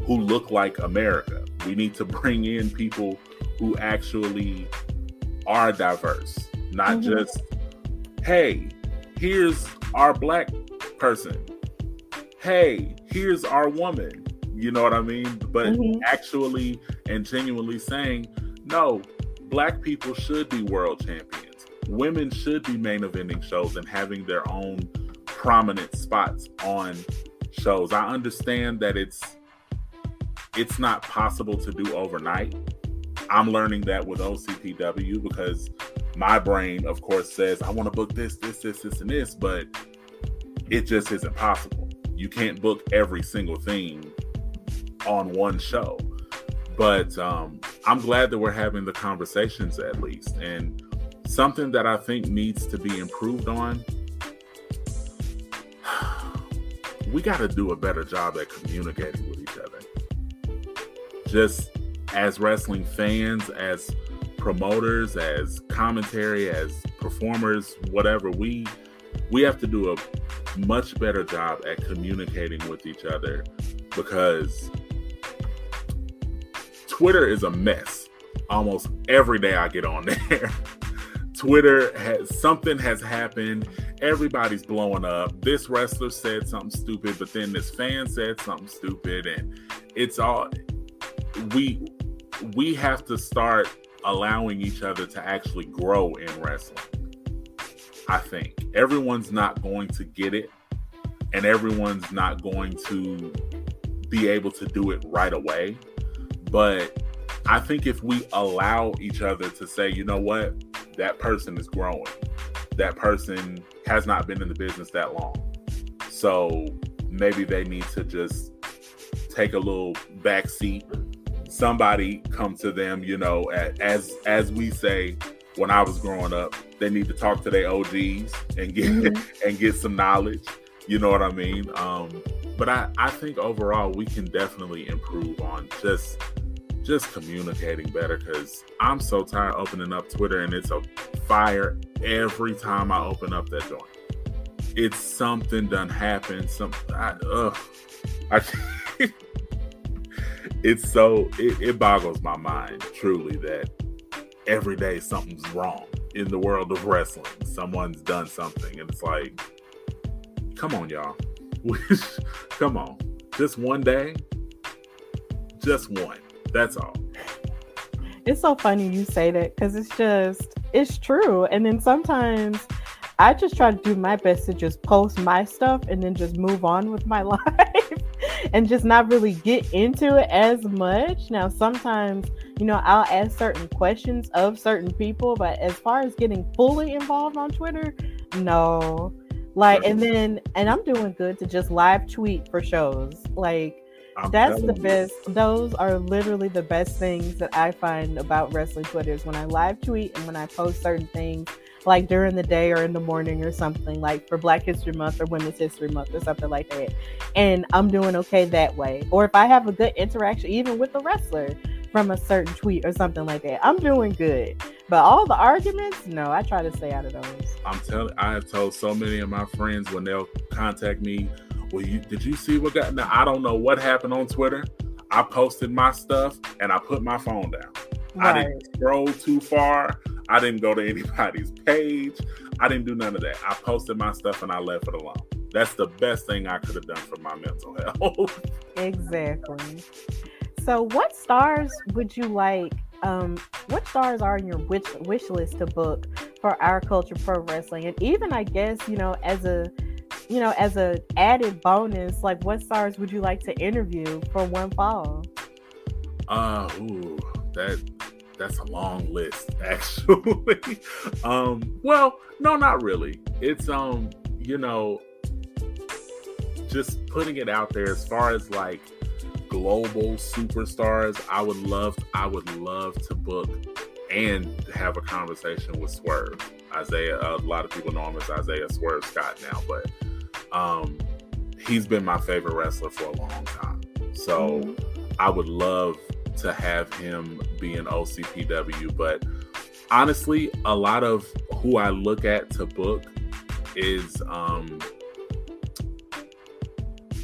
who look like America. We need to bring in people who actually are diverse, not just, hey, here's our black person. Hey, here's our woman. You know what I mean? But actually and genuinely saying, no, black people should be world champions. Women should be main eventing shows and having their own prominent spots on shows. I understand that it's not possible to do overnight. I'm learning that with OCPW because my brain, of course, says I want to book this, and this, but it just isn't possible. You can't book every single thing on one show. But I'm glad that we're having the conversations at least. And something that I think needs to be improved on, we got to do a better job at communicating with each other. Just as wrestling fans, as promoters, as commentary, as performers, whatever, we have to do a much better job at communicating with each other because Twitter is a mess. Almost every day I get on there. Something has happened. Everybody's blowing up. This wrestler said something stupid, but then this fan said something stupid, and it's all we have to start allowing each other to actually grow in wrestling. I think everyone's not going to get it, and everyone's not going to be able to do it right away. But I think if we allow each other to say, you know what, that person is growing. That person has not been in the business that long. So maybe they need to just take a little back seat. Somebody come to them, you know, as we say when I was growing up, they need to talk to their OGs and get some knowledge. You know what I mean? But I think overall we can definitely improve on just communicating better, because I'm so tired of opening up Twitter and it's a fire every time I open up that joint. It's something done happened. It boggles my mind truly that every day something's wrong in the world of wrestling. Someone's done something and it's like, come on, y'all. Come on. Just one day. Just one. That's all. It's so funny you say that because it's true. And then sometimes I just try to do my best to just post my stuff and then just move on with my life and just not really get into it as much. Now, sometimes, you know, I'll ask certain questions of certain people, but as far as getting fully involved on Twitter, no. Like, and I'm doing good to just live tweet for shows. Like, that's the best. Those are literally the best things that I find about wrestling Twitter is when I live tweet and when I post certain things like during the day or in the morning or something, like for Black History Month or Women's History Month or something like that. And I'm doing okay that way. Or if I have a good interaction, even with a wrestler from a certain tweet or something like that, I'm doing good. But all the arguments, no, I try to stay out of those. I have told so many of my friends when they'll contact me, well, did you see what got? Now, I don't know what happened on Twitter. I posted my stuff and I put my phone down. Right. I didn't scroll too far. I didn't go to anybody's page. I didn't do none of that. I posted my stuff and I left it alone. That's the best thing I could have done for my mental health. Exactly. So what stars would you like? What stars are in your wish list to book for Our Culture Pro Wrestling? And even, I guess, as a added bonus, like what stars would you like to interview for one fall? That's a long list, actually. Well, no, not really. It's just putting it out there as far as like global superstars. I would love to book and have a conversation with Swerve. Isaiah, a lot of people know him as Isaiah Swerve Scott now, but he's been my favorite wrestler for a long time. So I would love to have him be an OCPW, but honestly, a lot of who I look at to book is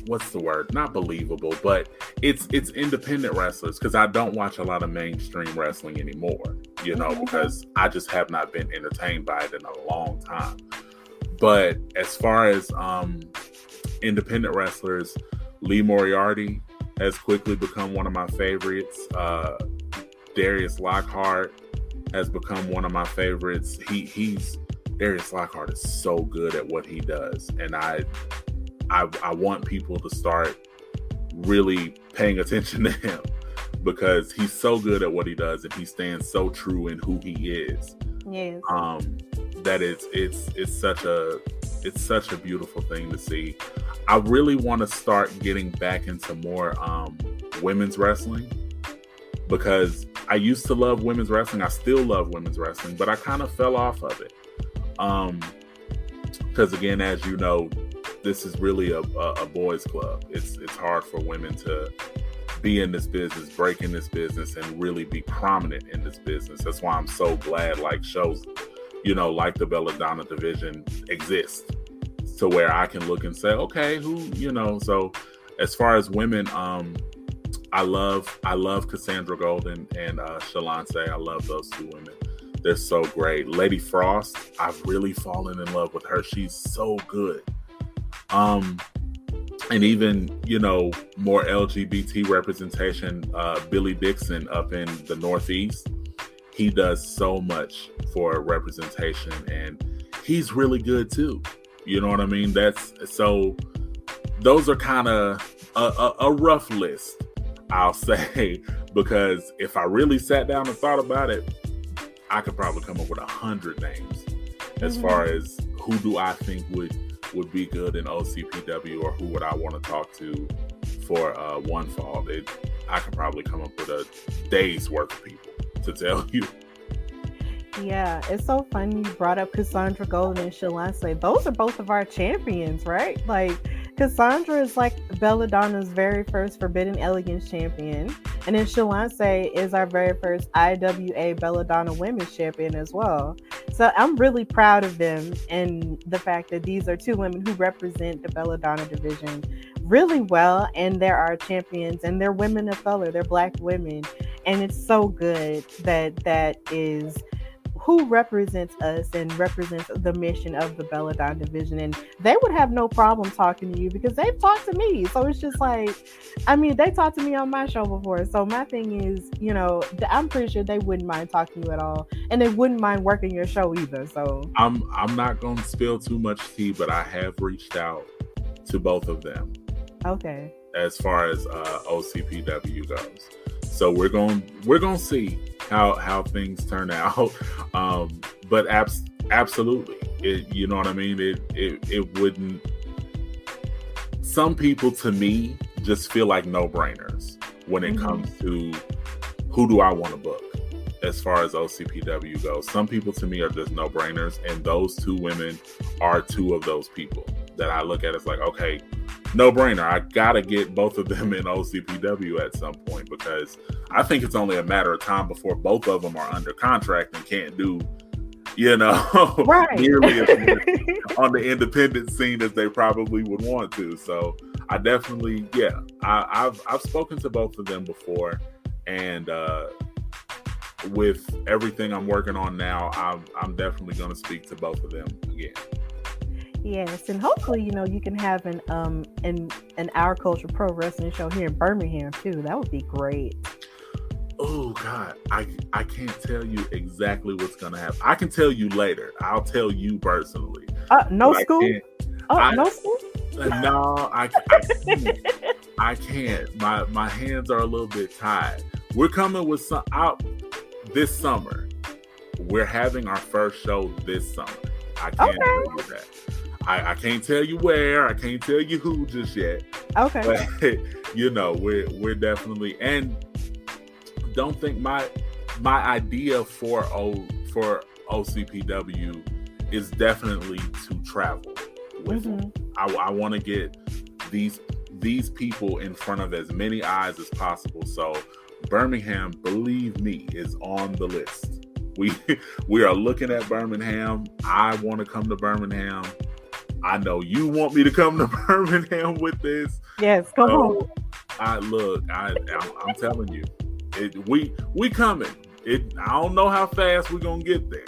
what's the word? Not believable, but it's independent wrestlers, because I don't watch a lot of mainstream wrestling anymore, because I just have not been entertained by it in a long time. But as far as independent wrestlers, Lee Moriarty has quickly become one of my favorites. Darius Lockhart has become one of my favorites. Darius Lockhart is so good at what he does, and I want people to start really paying attention to him, because he's so good at what he does, and he stands so true in who he is. Yes. That it's such a beautiful thing to see. I really want to start getting back into more women's wrestling, because I used to love women's wrestling. I still love women's wrestling, but I kind of fell off of it. Because again, as you know, this is really a boys' club. It's hard for women to be in this business, break in this business, and really be prominent in this business. That's why I'm so glad shows, like the Belladonna division exists, to where I can look and say, okay, so as far as women, I love Cassandra Golden and Shalance. I love those two women. They're so great. Lady Frost, I've really fallen in love with her. She's so good. And even, more LGBT representation, Billy Dixon up in the Northeast, he does so much for representation, and he's really good too. You know what I mean? Those are kind of a rough list, I'll say, because if I really sat down and thought about it, I could probably come up with 100 names as far as who do I think would be good in OCPW, or who would I want to talk to for One Fall. I could probably come up with a day's worth of people to tell you. Yeah, it's so funny you brought up Cassandra Golden and Shalance. Those are both of our champions, right? Cassandra is Belladonna's very first Forbidden Elegance champion. And then Shalance is our very first IWA Belladonna Women's champion as well. So I'm really proud of them, and the fact that these are two women who represent the Belladonna division really well, and they're our champions, and they're women of color, they're Black women. And it's so good that is who represents us and represents the mission of the Belladonna division. And they would have no problem talking to you, because they've talked to me. So it's just they talked to me on my show before. So my thing is, I'm pretty sure they wouldn't mind talking to you at all. And they wouldn't mind working your show either. So I'm not going to spill too much tea, but I have reached out to both of them. Okay. As far as OCPW goes. So we're going to see how things turn out. But absolutely, you know what I mean? It wouldn't. Some people, to me, just feel like no-brainers when it comes to who do I want to book as far as OCPW goes. Some people, to me, are just no-brainers, and those two women are two of those people that I look at as okay, no-brainer. I gotta get both of them in OCPW at some point, because I think it's only a matter of time before both of them are under contract and can't do, right. nearly as much on the independent scene as they probably would want to. So I definitely, I've spoken to both of them before, and with everything I'm working on now, I'm definitely going to speak to both of them again. Yes, and hopefully, you can have an Our Culture Pro Wrestling show here in Birmingham too. That would be great. Oh God, I can't tell you exactly what's gonna happen. I can tell you later. I'll tell you personally. No school? No school? No, I can't. I can't. My hands are a little bit tied. We're coming with some out this summer. We're having our first show this summer. I can't tell you that. I can't tell you where. I can't tell you who just yet. Okay. But we're definitely, and don't think my idea for OCPW is definitely to travel with them. I want to get these people in front of as many eyes as possible. So Birmingham, believe me, is on the list. We we are looking at Birmingham. I want to come to Birmingham. I know you want me to come to Birmingham with this. Yes, come on. I'm telling you, we coming. I don't know how fast we're gonna get there,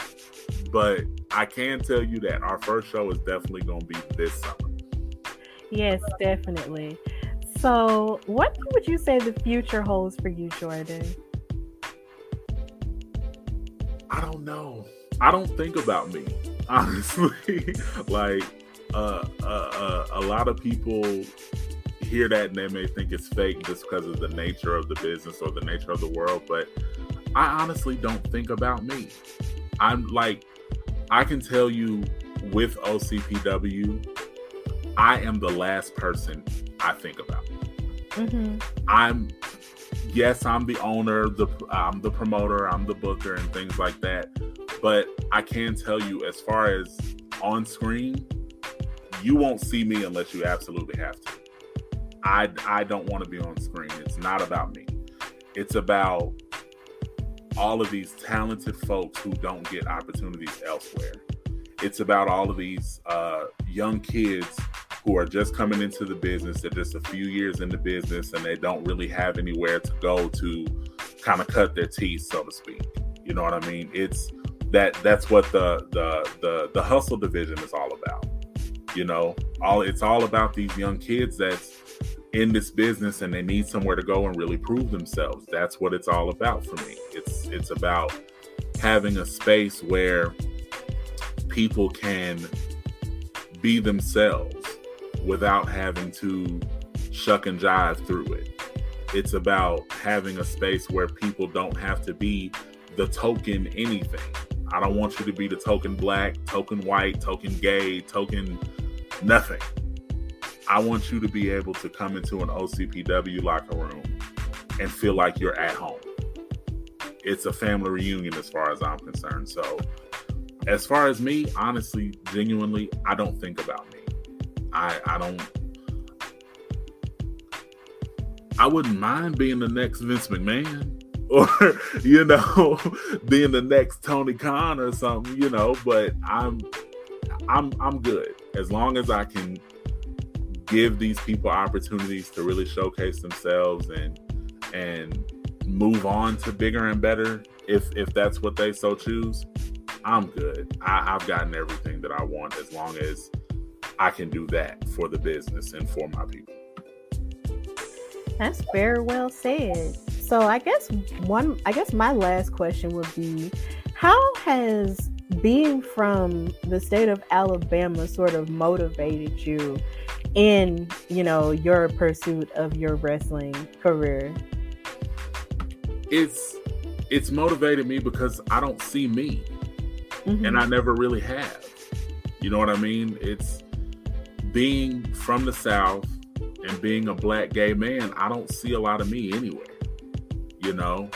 but I can tell you that our first show is definitely gonna be this summer. Yes, definitely. So, what would you say the future holds for you, Jordan? I don't know. I don't think about me, honestly. Like, a lot of people hear that and they may think it's fake just because of the nature of the business or the nature of the world, but I honestly don't think about me. I'm like, I can tell you with OCPW, I am the last person I think about. Mm-hmm. I'm the owner, I'm the promoter, I'm the booker and things like that. But I can tell you, as far as on screen, you won't see me unless you absolutely have to. I don't want to be on screen. It's not about me. It's about all of these talented folks who don't get opportunities elsewhere. It's about all of these young kids who are just coming into the business. They're just a few years in the business and they don't really have anywhere to go to kind of cut their teeth, so to speak. You know what I mean? It's that's what the hustle division is all about. You know, it's all about these young kids that's in this business and they need somewhere to go and really prove themselves. That's what it's all about for me. It's about having a space where people can be themselves without having to shuck and jive through it. It's about having a space where people don't have to be the token anything. I don't want you to be the token black, token white, token gay, token nothing. I want you to be able to come into an OCPW locker room and feel like you're at home. It's a family reunion as far as I'm concerned. So as far as me, honestly, genuinely, I don't think about me. I wouldn't mind being the next Vince McMahon or, you know, being the next Tony Khan or something, you know, but I'm good. As long as I can give these people opportunities to really showcase themselves and move on to bigger and better, if that's what they so choose, I'm good. I've gotten everything that I want as long as I can do that for the business and for my people. That's very well said. So I guess my last question would be, how has being from the state of Alabama sort of motivated you in, you know, your pursuit of your wrestling career? It's motivated me because I don't see me. Mm-hmm. And I never really have. You know what I mean? It's being from the South and being a black gay man, I don't see a lot of me anywhere. You know?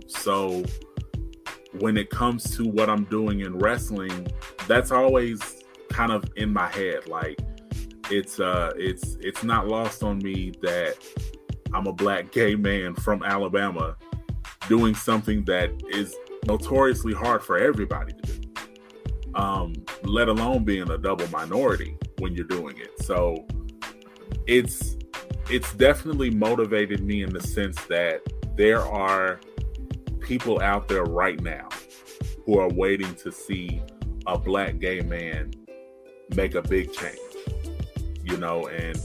So when it comes to what I'm doing in wrestling, that's always kind of in my head. Like, it's not lost on me that I'm a black gay man from Alabama doing something that is notoriously hard for everybody to do, let alone being a double minority when you're doing it. So it's definitely motivated me in the sense that there are people out there right now who are waiting to see a black gay man make a big change, you know, and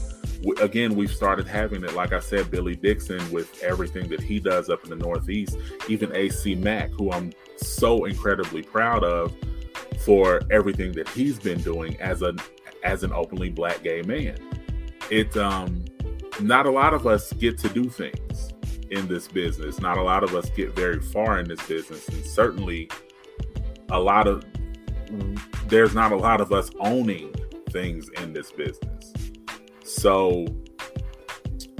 again, we've started having it. Like I said, Billy Dixon with everything that he does up in the Northeast, even AC Mack, who I'm so incredibly proud of for everything that he's been doing as an openly black gay man. Not a lot of us get to do things in this business. Not a lot of us get very far in this business, and certainly there's not a lot of us owning things in this business. So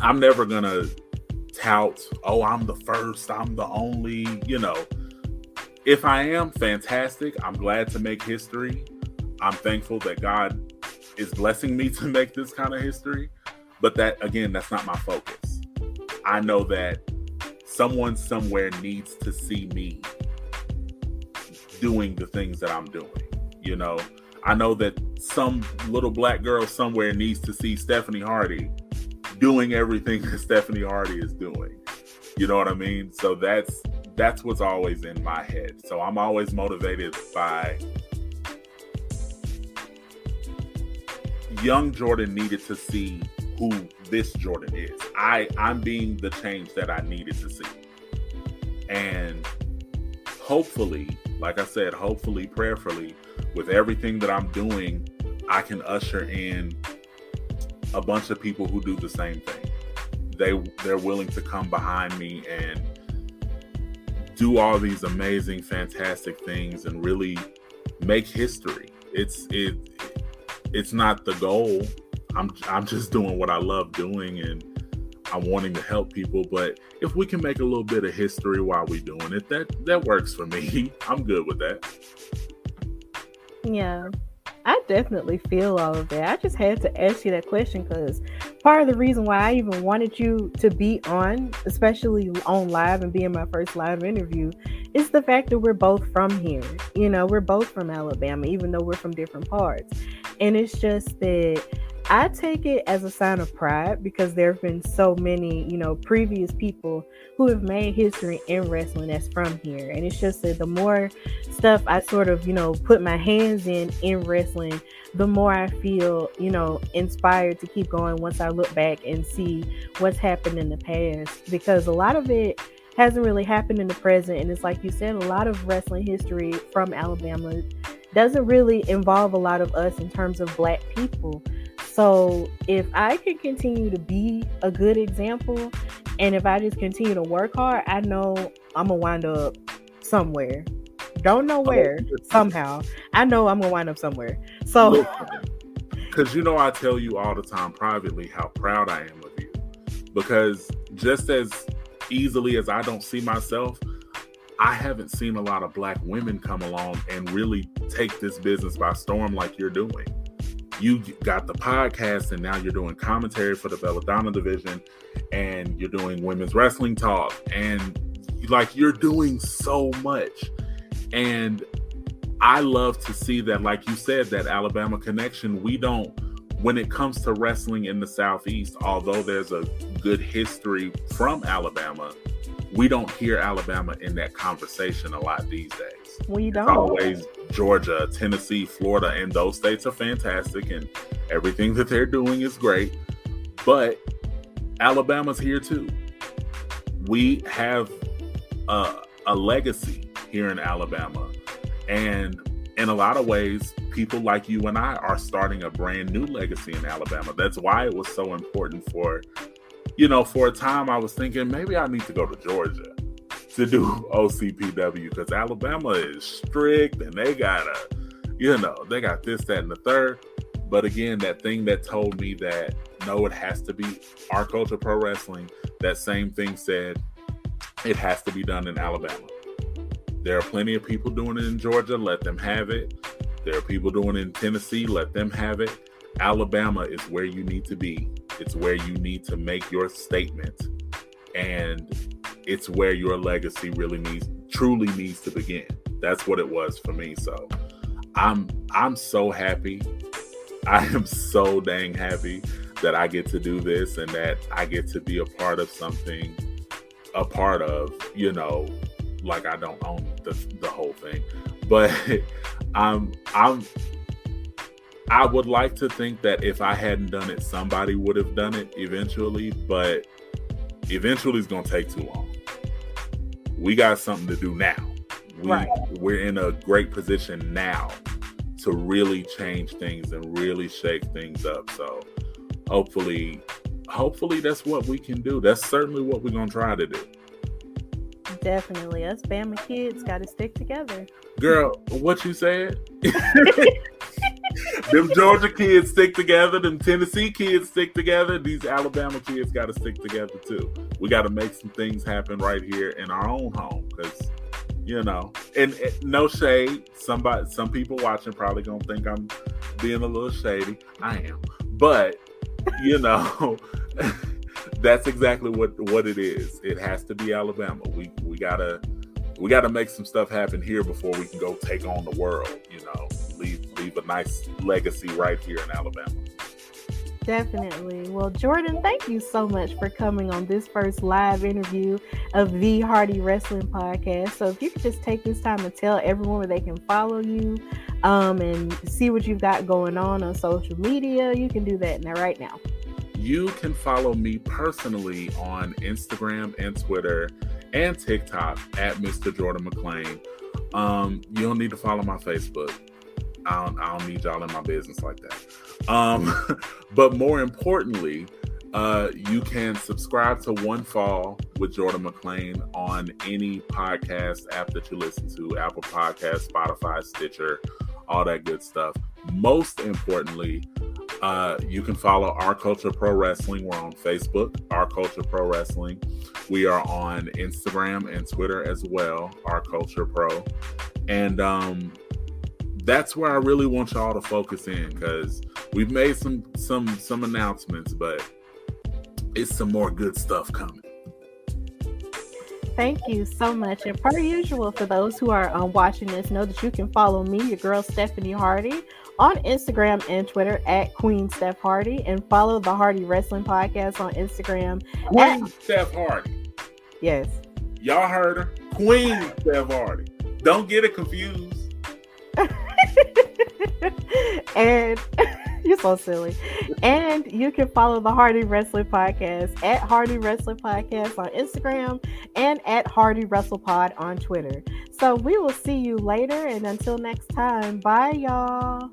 I'm never gonna tout, oh, I'm the first, I'm the only, you know. If I am, fantastic. I'm glad to make history. I'm thankful that God is blessing me to make this kind of history. But that, again, that's not my focus. I know that someone somewhere needs to see me doing the things that I'm doing. You know, I know that some little black girl somewhere needs to see Stephanie Hardy doing everything that Stephanie Hardy is doing. You know what I mean? So that's what's always in my head. So I'm always motivated by young Jordan needed to see who this Jordan is. I'm being the change that I needed to see. And hopefully, like I said, hopefully, prayerfully, with everything that I'm doing, I can usher in a bunch of people who do the same thing. They're willing to come behind me and do all these amazing, fantastic things and really make history. It's not the goal. I'm just doing what I love doing, and I'm wanting to help people. But if we can make a little bit of history while we're doing it, that works for me. I'm good with that. Yeah, I definitely feel all of that. I just had to ask you that question because part of the reason why I even wanted you to be on, especially on live and being my first live interview, is the fact that we're both from here. You know, we're both from Alabama, even though we're from different parts. And it's just that I take it as a sign of pride because there have been so many, you know, previous people who have made history in wrestling that's from here. And it's just that the more stuff I sort of, you know, put my hands in wrestling, the more I feel, you know, inspired to keep going once I look back and see what's happened in the past. Because a lot of it hasn't really happened in the present. And it's like you said, a lot of wrestling history from Alabama doesn't really involve a lot of us in terms of Black people. So if I can continue to be a good example, and if I just continue to work hard, I know I'm going to wind up somewhere. Don't know where, somehow. I know I'm going to wind up somewhere. So, because you know, I tell you all the time privately how proud I am of you. Because just as easily as I don't see myself, I haven't seen a lot of Black women come along and really take this business by storm like you're doing. You got the podcast, and now you're doing commentary for the Belladonna division, and you're doing women's wrestling talk, and like you're doing so much. And I love to see that, like you said, that Alabama connection. We don't, when it comes to wrestling in the Southeast, although there's a good history from Alabama, we don't hear Alabama in that conversation a lot these days. We don't. It's always Georgia, Tennessee, Florida, and those states are fantastic, and everything that they're doing is great. But Alabama's here too. We have a legacy here in Alabama, and in a lot of ways, people like you and I are starting a brand new legacy in Alabama. That's why it was so important for, you know, for a time I was thinking maybe I need to go to Georgia to do OCPW, because Alabama is strict and they got they got this, that, and the third. But again, that thing that told me that no, it has to be our culture pro wrestling, that same thing said it has to be done in Alabama. There are plenty of people doing it in Georgia, let them have it. There are people doing it in Tennessee, let them have it. Alabama is where you need to be. It's where you need to make your statement, and it's where your legacy truly needs to begin. That's what it was for me. So I'm so happy. I am so dang happy that I get to do this and that I get to be a part of something, you know, like I don't own the whole thing, but I would like to think that if I hadn't done it, somebody would have done it eventually, but eventually it's going to take too long. We got something to do now. We're in a great position now to really change things and really shake things up. So hopefully that's what we can do. That's certainly what we're going to try to do. Definitely. Us Bama kids got to stick together. Girl, what you said? Them Georgia kids stick together. Them Tennessee kids stick together. These Alabama kids got to stick together too. We got to make some things happen right here in our own home, because, you know, and no shade. Some people watching probably gonna think I'm being a little shady. I am, but you know, that's exactly what it is. It has to be Alabama. We we got to make some stuff happen here before we can go take on the world, leave a nice legacy right here in Alabama. Definitely. Well, Jordan, thank you so much for coming on this first live interview of the Hardy Wrestling Podcast. So if you could just take this time to tell everyone where they can follow you and see what you've got going on social media, you can do that right now. You can follow me personally on Instagram and Twitter and TikTok at Mr. Jordan McClain. You don't need to follow my Facebook. I don't need y'all in my business like that. But more importantly, you can subscribe to One Fall with Jordan McClain on any podcast app that you listen to, Apple Podcasts, Spotify, Stitcher, all that good stuff. Most importantly, you can follow Our Culture Pro Wrestling. We're on Facebook, Our Culture Pro Wrestling. We are on Instagram and Twitter as well, Our Culture Pro. And that's where I really want y'all to focus in, because we've made some announcements, but it's some more good stuff coming. Thank you so much. And per usual, for those who are watching this, know that you can follow me, your girl Stephanie Hardy, on Instagram and Twitter at Queen Steph Hardy, and follow the Hardy Wrestling Podcast on Instagram. Queen Steph Hardy. Yes. Y'all heard her. Queen Steph Hardy. Don't get it confused. And you're so silly. And you can follow the Hardy Wrestling Podcast at Hardy Wrestling Podcast on Instagram and at Hardy Wrestle Pod on Twitter. So we will see you later, and until next time, bye y'all.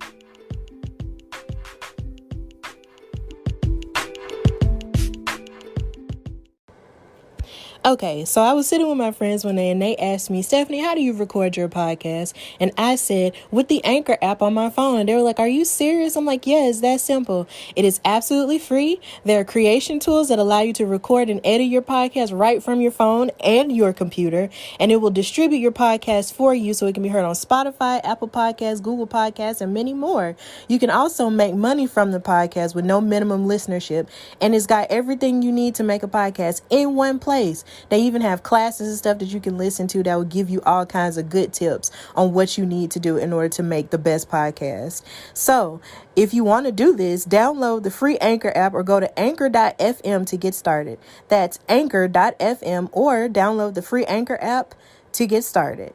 Okay, so I was sitting with my friends one day and they asked me, Stephanie, how do you record your podcast? And I said, with the Anchor app on my phone. And they were like, are you serious? I'm like, yeah, it's that simple. It is absolutely free. There are creation tools that allow you to record and edit your podcast right from your phone and your computer. And it will distribute your podcast for you so it can be heard on Spotify, Apple Podcasts, Google Podcasts, and many more. You can also make money from the podcast with no minimum listenership. And it's got everything you need to make a podcast in one place. They even have classes and stuff that you can listen to that will give you all kinds of good tips on what you need to do in order to make the best podcast. So if you want to do this, download the free Anchor app or go to anchor.fm to get started. That's anchor.fm, or download the free Anchor app to get started.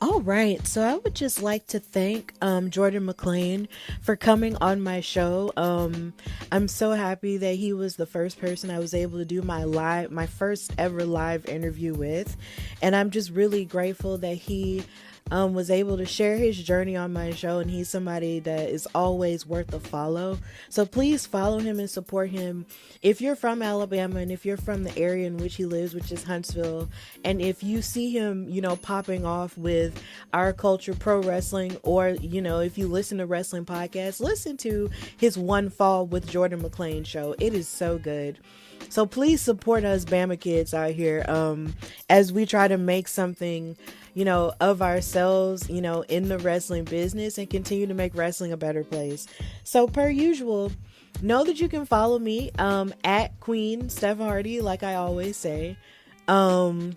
All right, so I would just like to thank Jordan McClain for coming on my show. I'm so happy that he was the first person I was able to do my first ever live interview with, and I'm just really grateful that he was able to share his journey on my show, and he's somebody that is always worth a follow. So please follow him and support him if you're from Alabama, and if you're from the area in which he lives, which is Huntsville. And if you see him, popping off with Our Culture Pro Wrestling, or, if you listen to wrestling podcasts, listen to his One Fall with Jordan McClain show. It is so good. So please support us Bama kids out here as we try to make something of ourselves, in the wrestling business, and continue to make wrestling a better place. So per usual, know that you can follow me at Queen Steph Hardy, like I always say. And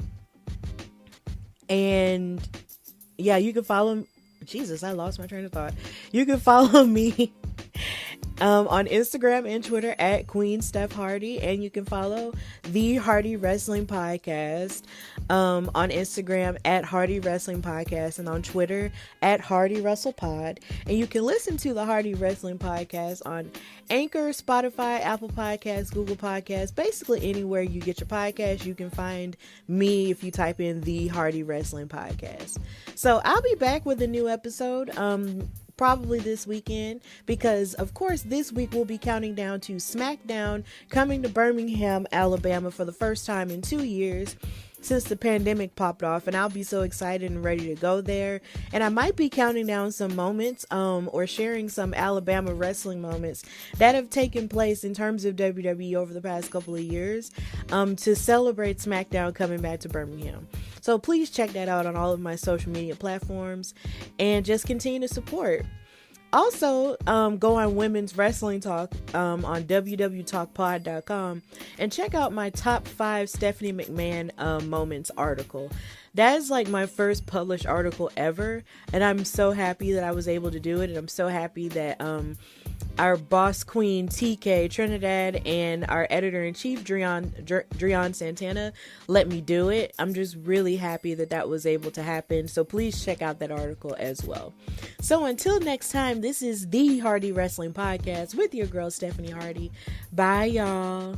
yeah, you can follow, Jesus, I lost my train of thought. You can follow me on Instagram and Twitter at Queen Steph Hardy, and you can follow the Hardy Wrestling Podcast on Instagram at Hardy Wrestling Podcast, and on Twitter at Hardy Wrestle Pod. And you can listen to the Hardy Wrestling Podcast on Anchor, Spotify, Apple Podcasts, Google Podcasts, basically anywhere you get your podcast. You can find me if you type in the Hardy Wrestling Podcast. So I'll be back with a new episode probably this weekend, because of course this week we'll be counting down to SmackDown coming to Birmingham, Alabama for the first time in 2 years since the pandemic popped off, and I'll be so excited and ready to go there. And I might be counting down some moments or sharing some Alabama wrestling moments that have taken place in terms of WWE over the past couple of years to celebrate SmackDown coming back to Birmingham. So please check that out on all of my social media platforms and just continue to support. Also, go on Women's Wrestling Talk on www.talkpod.com and check out my top 5 Stephanie McMahon moments article. That is like my first published article ever, and I'm so happy that I was able to do it, and I'm so happy that our boss queen TK Trinidad and our editor-in-chief Drian Santana let me do it. I'm just really happy that that was able to happen, so please check out that article as well. So until next time, this is the Hardy Wrestling Podcast with your girl Stephanie Hardy. Bye, y'all.